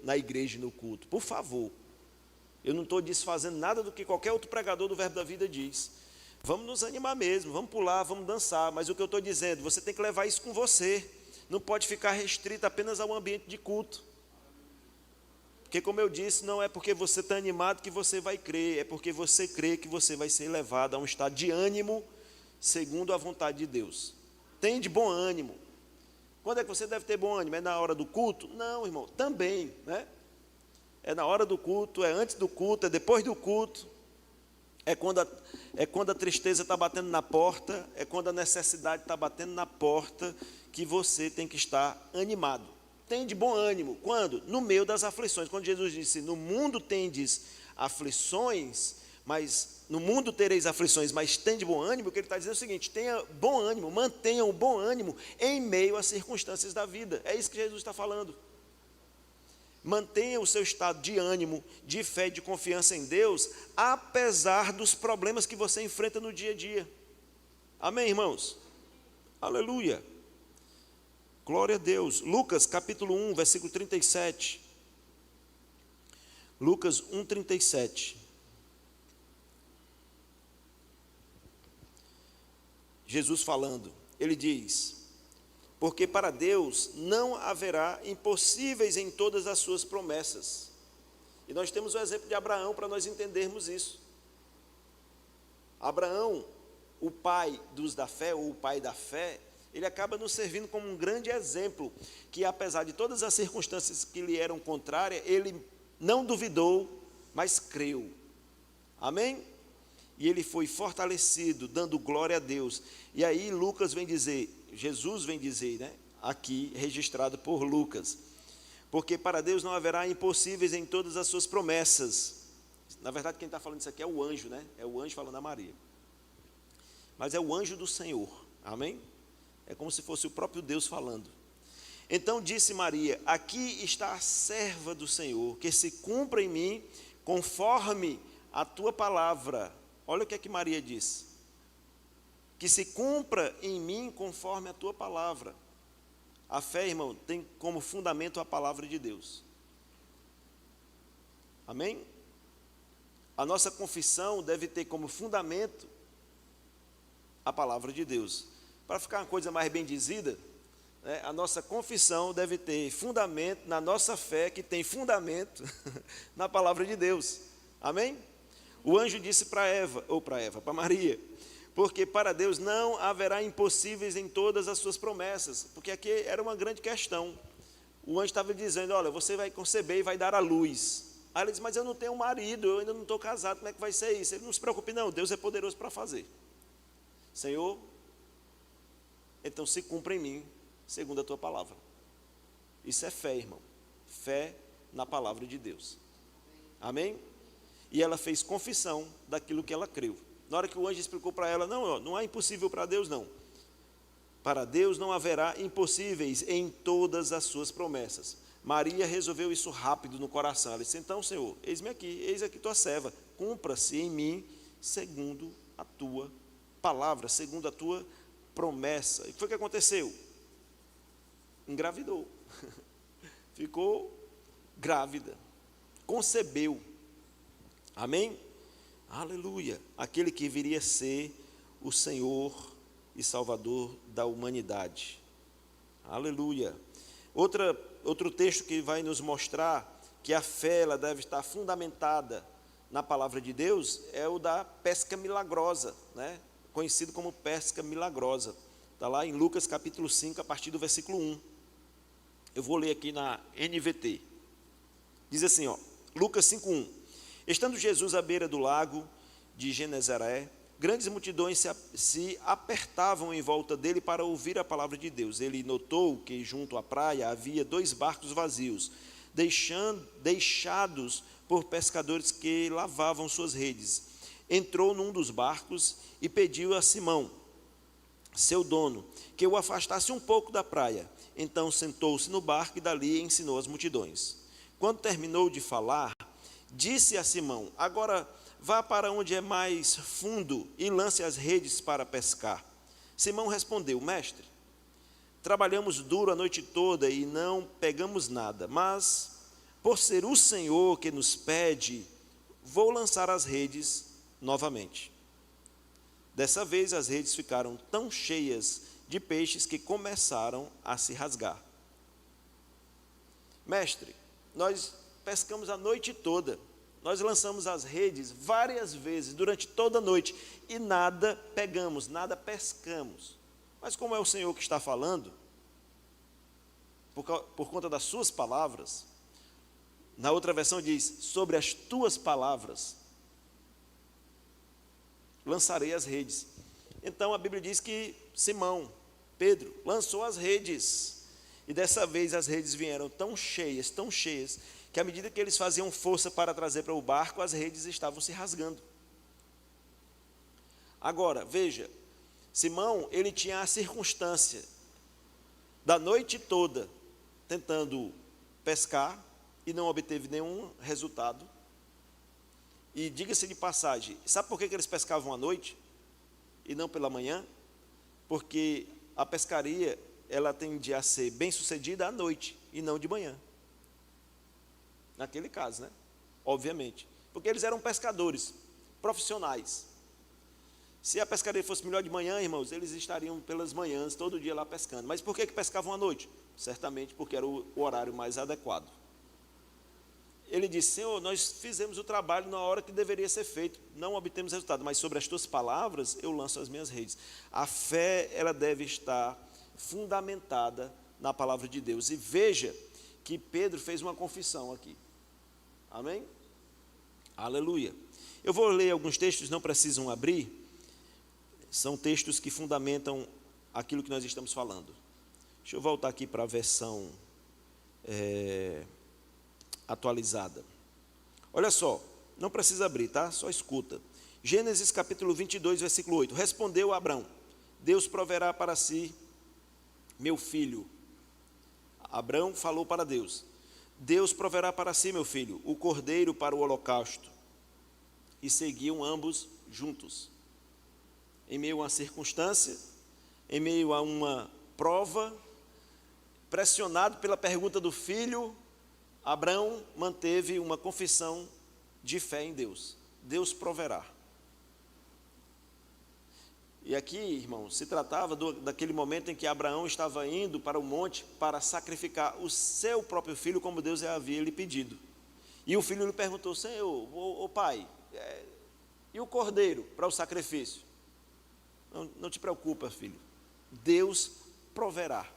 na igreja e no culto, por favor. Eu não estou desfazendo nada do que qualquer outro pregador do Verbo da Vida diz. Vamos nos animar mesmo, vamos pular, vamos dançar. Mas o que eu estou dizendo, você tem que levar isso com você. Não pode ficar restrito apenas ao ambiente de culto. Porque, como eu disse, não é porque você está animado que você vai crer. É porque você crê que você vai ser levado a um estado de ânimo segundo a vontade de Deus. Tem de bom ânimo. Quando é que você deve ter bom ânimo? É na hora do culto? Não, irmão, também, né? É na hora do culto, é antes do culto, é depois do culto, é quando a tristeza está batendo na porta, é quando a necessidade está batendo na porta, que você tem que estar animado. Tem de bom ânimo. Quando? No meio das aflições. Quando Jesus disse, no mundo tendes aflições, mas no mundo tereis aflições, mas tem de bom ânimo, o que ele está dizendo é o seguinte, tenha bom ânimo, mantenha o bom ânimo em meio às circunstâncias da vida. É isso que Jesus está falando. Mantenha o seu estado de ânimo, de fé, de confiança em Deus, apesar dos problemas que você enfrenta no dia a dia. Amém, irmãos? Aleluia. Glória a Deus. Lucas, capítulo 1, versículo 37. Lucas 1, 37. Jesus falando, ele diz, porque para Deus não haverá impossíveis em todas as suas promessas. E nós temos o exemplo de Abraão para nós entendermos isso. Abraão, o pai dos da fé, ou o pai da fé, ele acaba nos servindo como um grande exemplo, que apesar de todas as circunstâncias que lhe eram contrárias, ele não duvidou, mas creu. Amém? E ele foi fortalecido, dando glória a Deus. E aí Lucas vem dizer, Jesus vem dizer, né, aqui registrado por Lucas, porque para Deus não haverá impossíveis em todas as suas promessas. Na verdade, quem está falando isso aqui é o anjo, né? É o anjo falando a Maria. Mas é o anjo do Senhor, amém? É como se fosse o próprio Deus falando. Então disse Maria, aqui está a serva do Senhor, que se cumpra em mim conforme a tua palavra. Olha o que é que Maria diz. Que se cumpra em mim conforme a tua palavra. A fé, irmão, tem como fundamento a palavra de Deus. Amém? A nossa confissão deve ter como fundamento a palavra de Deus. Para ficar uma coisa mais bem dizida, né? A nossa confissão deve ter fundamento na nossa fé, que tem fundamento na palavra de Deus. Amém? O anjo disse para Maria, porque para Deus não haverá impossíveis em todas as suas promessas, porque aqui era uma grande questão. O anjo estava dizendo, olha, você vai conceber e vai dar à luz. Aí ela disse, mas eu não tenho marido, eu ainda não estou casado, como é que vai ser isso? Ele, não se preocupe não, Deus é poderoso para fazer. Senhor, então se cumpra em mim, segundo a tua palavra. Isso é fé, irmão. Fé na palavra de Deus. Amém? E ela fez confissão daquilo que ela creu. Na hora que o anjo explicou para ela, não há impossível para Deus, não. Para Deus não haverá impossíveis em todas as suas promessas. Maria resolveu isso rápido no coração. Ela disse, então, Senhor, eis-me aqui, eis aqui tua serva. Cumpra-se em mim segundo a tua palavra, segundo a tua promessa. E o que foi que aconteceu? Engravidou. Ficou grávida. Concebeu. Amém? Aleluia. Aquele que viria a ser o Senhor e Salvador da humanidade. Aleluia. Outro texto que vai nos mostrar que a fé ela deve estar fundamentada na palavra de Deus é o da pesca milagrosa, né? Conhecido como pesca milagrosa. Está lá em Lucas capítulo 5, a partir do versículo 1. Eu vou ler aqui na NVT. Diz assim, Lucas 5:1. Estando Jesus à beira do lago de Genezaré, grandes multidões se apertavam em volta dele para ouvir a palavra de Deus. Ele notou que junto à praia havia 2 barcos vazios, deixados por pescadores que lavavam suas redes. Entrou num dos barcos e pediu a Simão, seu dono, que o afastasse um pouco da praia. Então sentou-se no barco e dali ensinou as multidões. Quando terminou de falar, disse a Simão, agora vá para onde é mais fundo e lance as redes para pescar. Simão respondeu, mestre, trabalhamos duro a noite toda e não pegamos nada, mas por ser o Senhor que nos pede, vou lançar as redes novamente. Dessa vez as redes ficaram tão cheias de peixes que começaram a se rasgar. Mestre, nós pescamos a noite toda, nós lançamos as redes várias vezes durante toda a noite e nada pegamos, nada pescamos. Mas como é o Senhor que está falando, por conta das suas palavras, na outra versão diz, sobre as tuas palavras, lançarei as redes. Então a Bíblia diz que Simão, Pedro, lançou as redes. E dessa vez as redes vieram tão cheias, que à medida que eles faziam força para trazer para o barco, as redes estavam se rasgando. Agora, veja, Simão, ele tinha a circunstância da noite toda tentando pescar e não obteve nenhum resultado. E diga-se de passagem, sabe por que eles pescavam à noite e não pela manhã? Porque a pescaria, ela tende a ser bem sucedida à noite e não de manhã. Naquele caso, né? Obviamente. Porque eles eram pescadores profissionais. Se a pescaria fosse melhor de manhã, irmãos, eles estariam pelas manhãs, todo dia lá pescando. Mas por que pescavam à noite? Certamente porque era o horário mais adequado. Ele disse, Senhor, nós fizemos o trabalho na hora que deveria ser feito, não obtemos resultado, mas sobre as tuas palavras eu lanço as minhas redes. A fé, ela deve estar fundamentada na palavra de Deus. E veja que Pedro fez uma confissão aqui. Amém? Aleluia. Eu vou ler alguns textos, não precisam abrir. São textos que fundamentam aquilo que nós estamos falando. Deixa eu voltar aqui para a versão atualizada. Olha só, não precisa abrir, tá? Só escuta. Gênesis capítulo 22, versículo 8. Respondeu Abrão, Deus proverá para si meu filho. Abrão falou para Deus, Deus proverá para si, meu filho, o cordeiro para o holocausto. E seguiam ambos juntos. Em meio a uma circunstância, em meio a uma prova, pressionado pela pergunta do filho, Abrão manteve uma confissão de fé em Deus. Deus proverá.
E aqui, irmãos, se tratava daquele momento em que Abraão estava indo para o monte para sacrificar o seu próprio filho, como Deus havia lhe pedido. E o filho lhe perguntou: Senhor, ô pai, e o cordeiro para o sacrifício? Não te preocupa, filho, Deus proverá.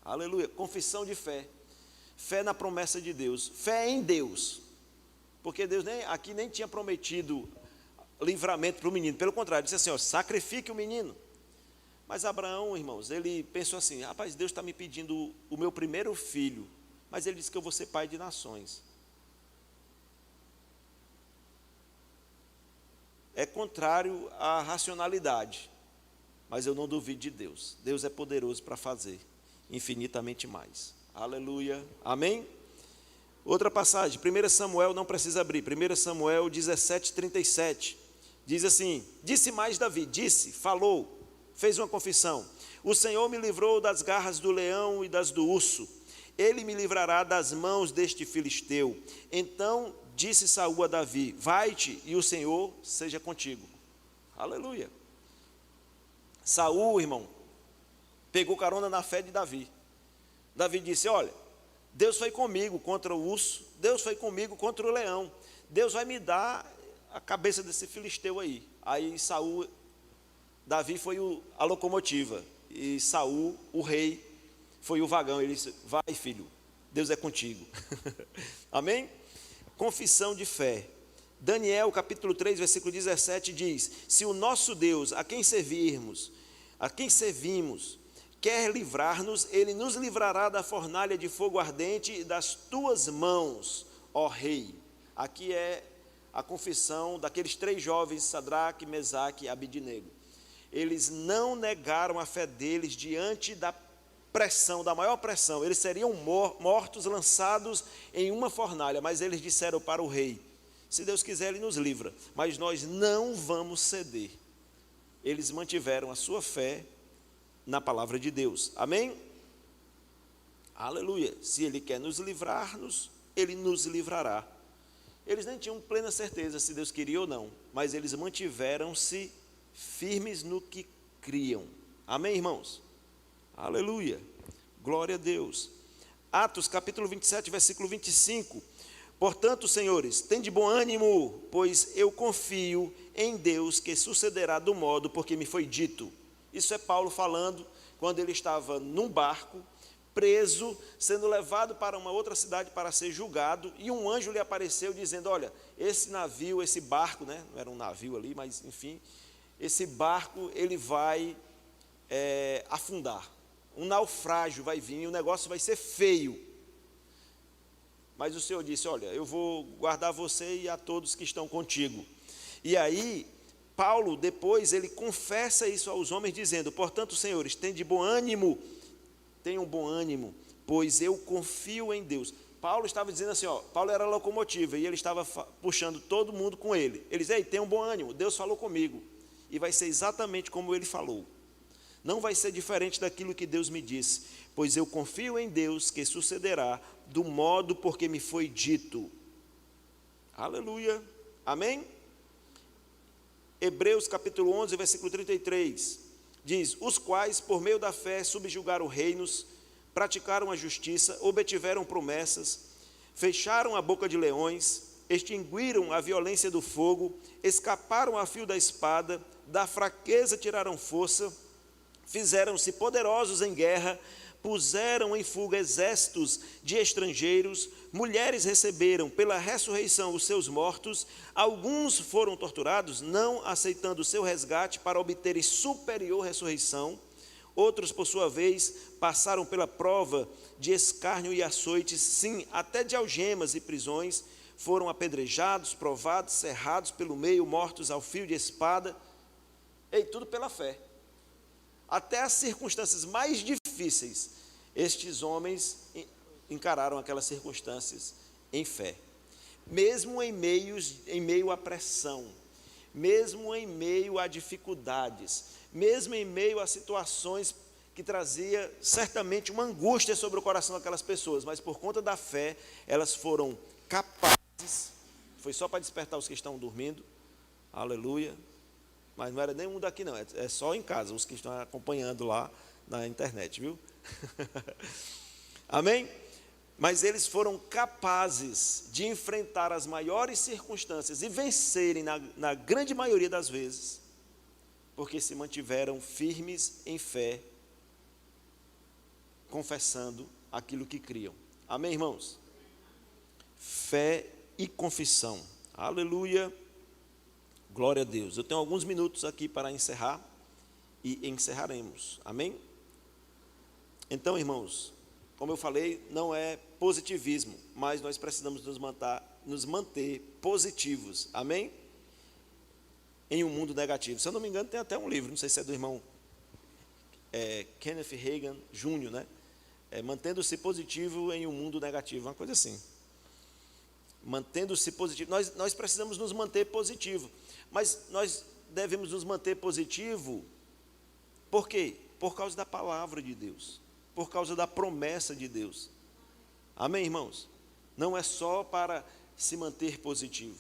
Aleluia. Confissão de fé. Fé na promessa de Deus. Fé em Deus. Porque Deus aqui nem tinha prometido livramento para o menino. Pelo contrário, disse assim: ó, sacrifique o menino. Mas Abraão, irmãos, ele pensou assim: rapaz, Deus está me pedindo o meu primeiro filho, mas ele disse que eu vou ser pai de nações. É contrário à racionalidade, mas eu não duvido de Deus. Deus é poderoso para fazer infinitamente mais. Aleluia, amém? Outra passagem, 1 Samuel, não precisa abrir, 1 Samuel 17:37, diz assim: disse mais Davi, falou, fez uma confissão: o Senhor me livrou das garras do leão e das do urso, ele me livrará das mãos deste filisteu. Então disse Saul a Davi: vai-te e o Senhor seja contigo. Aleluia. Saul, irmão, pegou carona na fé de Davi. Davi disse: olha, Deus foi comigo contra o urso, Deus foi comigo contra o leão, Deus vai me dar a cabeça desse filisteu aí. Aí Davi foi a locomotiva, e Saul, o rei, foi o vagão. Ele disse: vai, filho, Deus é contigo. Amém? Confissão de fé. Daniel capítulo 3, versículo 17 diz: se o nosso Deus, a quem servimos, quer livrar-nos, ele nos livrará da fornalha de fogo ardente e das tuas mãos, ó rei. Aqui é a confissão daqueles 3 jovens, Sadraque, Mesaque e Abidnego. Eles não negaram a fé deles diante da pressão, da maior pressão. Eles seriam mortos, lançados em uma fornalha, mas eles disseram para o rei: se Deus quiser, ele nos livra, mas nós não vamos ceder. Eles mantiveram a sua fé na palavra de Deus. Amém? Aleluia. Se ele quer nos livrar-nos, ele nos livrará. Eles nem tinham plena certeza se Deus queria ou não, mas eles mantiveram-se firmes no que criam. Amém, irmãos? Aleluia, glória a Deus. Atos capítulo 27, versículo 25. Portanto, senhores, tende bom ânimo, pois eu confio em Deus que sucederá do modo porque me foi dito. Isso é Paulo falando quando ele estava num barco, preso, sendo levado para uma outra cidade para ser julgado, e um anjo lhe apareceu dizendo: olha, esse navio, esse barco, né, não era um navio ali, mas enfim, esse barco ele vai afundar. Um naufrágio vai vir e o negócio vai ser feio. Mas o Senhor disse: olha, eu vou guardar você e a todos que estão contigo. E aí, Paulo, depois, ele confessa isso aos homens, dizendo: portanto, senhores, tenham bom ânimo, pois eu confio em Deus. Paulo estava dizendo assim, Paulo era a locomotiva, e ele estava puxando todo mundo com ele. Ele dizia: ei, tenham bom ânimo, Deus falou comigo, e vai ser exatamente como ele falou. Não vai ser diferente daquilo que Deus me disse, pois eu confio em Deus que sucederá do modo porque me foi dito. Aleluia, amém? Hebreus capítulo 11, versículo 33, diz: os quais por meio da fé subjugaram reinos, praticaram a justiça, obtiveram promessas, fecharam a boca de leões, extinguiram a violência do fogo, escaparam a fio da espada, da fraqueza tiraram força, fizeram-se poderosos em guerra, puseram em fuga exércitos de estrangeiros, mulheres receberam pela ressurreição os seus mortos, alguns foram torturados, não aceitando o seu resgate para obterem superior ressurreição, outros, por sua vez, passaram pela prova de escárnio e açoites, sim, até de algemas e prisões, foram apedrejados, provados, cerrados pelo meio, mortos ao fio de espada, tudo pela fé. Até as circunstâncias mais difíceis, estes homens encararam aquelas circunstâncias em fé. Mesmo em meio à pressão, mesmo em meio a dificuldades, mesmo em meio a situações que trazia certamente uma angústia sobre o coração daquelas pessoas, mas por conta da fé, elas foram capazes, foi só para despertar os que estão dormindo, aleluia, Mas não era nenhum daqui não, é só em casa, os que estão acompanhando lá na internet, viu? Amém? Mas eles foram capazes de enfrentar as maiores circunstâncias e vencerem na grande maioria das vezes, porque se mantiveram firmes em fé, confessando aquilo que criam. Amém, irmãos? Fé e confissão. Aleluia. Glória a Deus. Eu tenho alguns minutos aqui para encerrar e encerraremos. Amém? Então, irmãos, como eu falei, não é positivismo, mas nós precisamos nos manter positivos. Amém? Em um mundo negativo. Se eu não me engano, tem até um livro, não sei se é do irmão Kenneth Hagin Jr., né? Mantendo-se positivo em um mundo negativo, uma coisa assim. Mantendo-se positivo. Nós precisamos nos manter positivo, mas nós devemos nos manter positivo, por quê? Por causa da palavra de Deus, por causa da promessa de Deus. Amém, irmãos? Não é só para se manter positivo.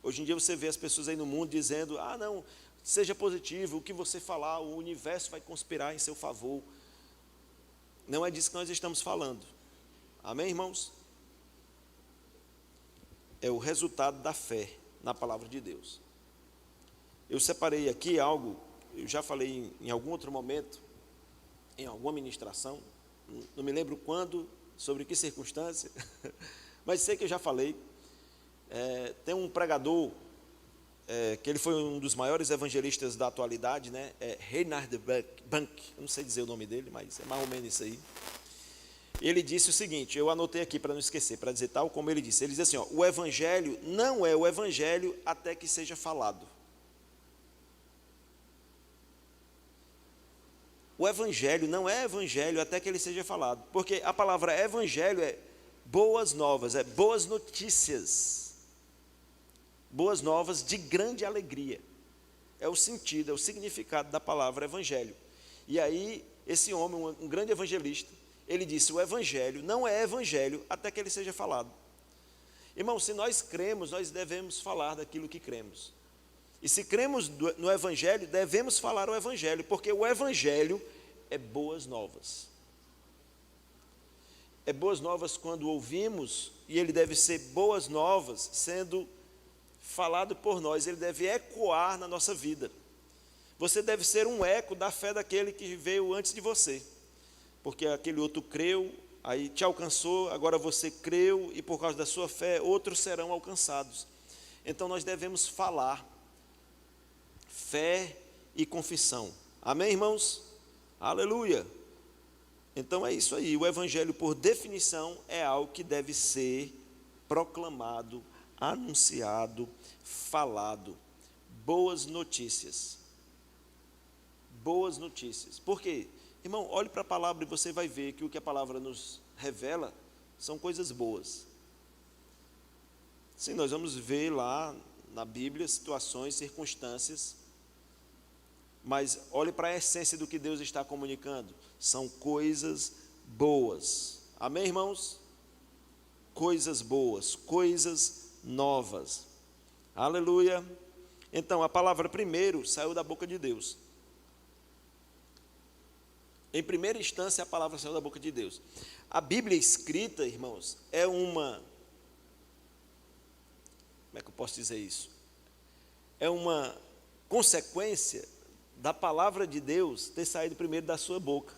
Hoje em dia você vê as pessoas aí no mundo dizendo, não, seja positivo, o que você falar, o universo vai conspirar em seu favor. Não é disso que nós estamos falando. Amém, irmãos? É o resultado da fé na palavra de Deus. Eu separei aqui algo, eu já falei em algum outro momento, em alguma ministração, não me lembro quando, sobre que circunstância, mas sei que eu já falei. Tem um pregador, que ele foi um dos maiores evangelistas da atualidade, né? Reinhard Bank, eu não sei dizer o nome dele, mas é mais ou menos isso aí. Ele disse o seguinte, eu anotei aqui para não esquecer, para dizer tal como ele disse. Ele diz assim, o evangelho não é o evangelho até que seja falado. O evangelho não é evangelho até que ele seja falado, porque a palavra evangelho é boas novas, é boas notícias, boas novas de grande alegria. É o sentido, é o significado da palavra evangelho. E aí, esse homem, um grande evangelista, ele disse, o evangelho não é evangelho até que ele seja falado. Irmão, se nós cremos, nós devemos falar daquilo que cremos. E se cremos no evangelho, devemos falar o evangelho, porque o evangelho é boas novas. É boas novas quando ouvimos, e ele deve ser boas novas sendo falado por nós, ele deve ecoar na nossa vida. Você deve ser um eco da fé daquele que veio antes de você. Porque aquele outro creu, aí te alcançou, agora você creu, e por causa da sua fé, outros serão alcançados. Então nós devemos falar fé e confissão. Amém, irmãos? Aleluia! Então é isso aí, o evangelho, por definição, é algo que deve ser proclamado, anunciado, falado. Boas notícias. Boas notícias. Por quê? Irmão, olhe para a palavra e você vai ver que o que a palavra nos revela são coisas boas. Sim, nós vamos ver lá na Bíblia situações, circunstâncias, mas olhe para a essência do que Deus está comunicando. São coisas boas. Amém, irmãos? Coisas boas, coisas novas. Aleluia. Então, a palavra primeiro saiu da boca de Deus. Em primeira instância, a palavra saiu da boca de Deus. A Bíblia escrita, irmãos, é uma... Como é que eu posso dizer isso? É uma consequência da palavra de Deus ter saído primeiro da sua boca.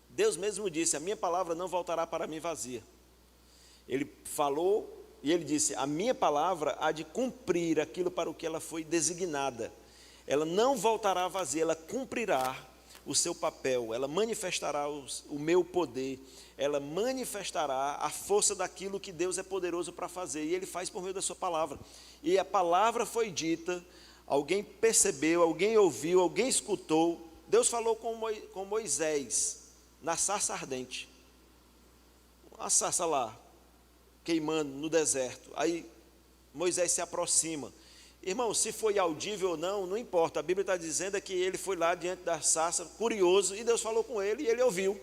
Deus mesmo disse, a minha palavra não voltará para mim vazia. Ele falou e ele disse, a minha palavra há de cumprir aquilo para o que ela foi designada. Ela não voltará vazia, ela cumprirá o seu papel, ela manifestará o meu poder, ela manifestará a força daquilo que Deus é poderoso para fazer, e Ele faz por meio da sua palavra. E a palavra foi dita, alguém percebeu, alguém ouviu, alguém escutou. Deus falou com Moisés, na sarça ardente, a sarça lá, queimando no deserto. Aí Moisés se aproxima. Irmão, se foi audível ou não, não importa. A Bíblia está dizendo que ele foi lá diante da sarça, curioso, e Deus falou com ele e ele ouviu.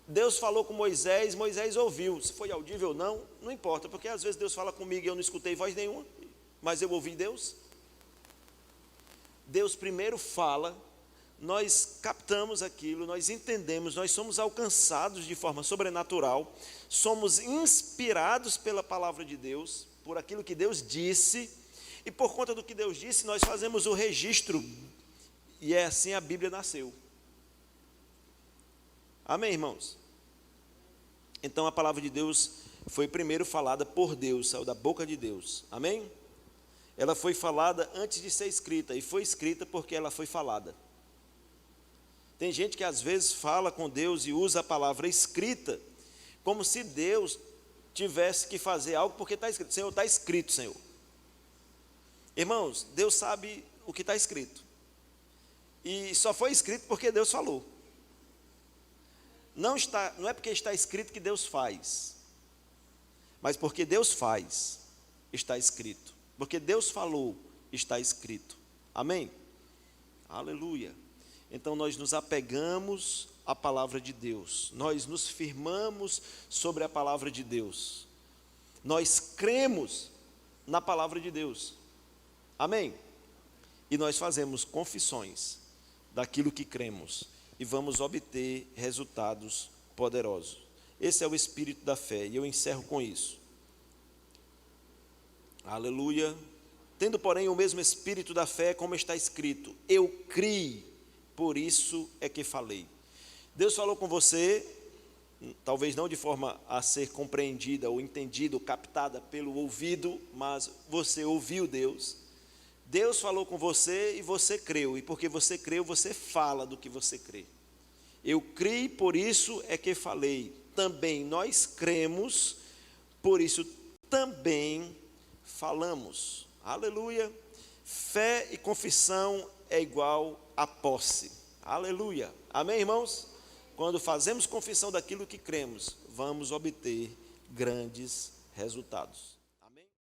Deus falou com Moisés, Moisés ouviu. Se foi audível ou não, não importa, porque às vezes Deus fala comigo e eu não escutei voz nenhuma, mas eu ouvi Deus? Deus primeiro fala, nós captamos aquilo, nós entendemos, nós somos alcançados de forma sobrenatural, somos inspirados pela palavra de Deus, por aquilo que Deus disse, e por conta do que Deus disse, nós fazemos o registro, e é assim a Bíblia nasceu. Amém, irmãos? Então a palavra de Deus foi primeiro falada por Deus, saiu da boca de Deus. Amém? Ela foi falada antes de ser escrita, e foi escrita porque ela foi falada. Tem gente que às vezes fala com Deus e usa a palavra escrita, como se Deus tivesse que fazer algo porque está escrito. Senhor, está escrito, Senhor. Irmãos, Deus sabe o que está escrito. E só foi escrito porque Deus falou. Não é porque está escrito que Deus faz, mas porque Deus faz, está escrito. Porque Deus falou, está escrito. Amém? Aleluia. Então nós nos apegamos à palavra de Deus, nós nos firmamos sobre a palavra de Deus, nós cremos na palavra de Deus. Amém? E nós fazemos confissões daquilo que cremos e vamos obter resultados poderosos. Esse é o espírito da fé, e eu encerro com isso. Aleluia. Tendo, porém, o mesmo espírito da fé, como está escrito, eu criei, por isso é que falei. Deus falou com você, talvez não de forma a ser compreendida ou entendida ou captada pelo ouvido, mas você ouviu Deus. Deus falou com você e você creu, e porque você creu, você fala do que você crê. Eu criei, por isso é que falei. Também nós cremos, por isso também falamos. Aleluia. Fé e confissão é igual a posse. Aleluia. Amém, irmãos? Quando fazemos confissão daquilo que cremos, vamos obter grandes resultados.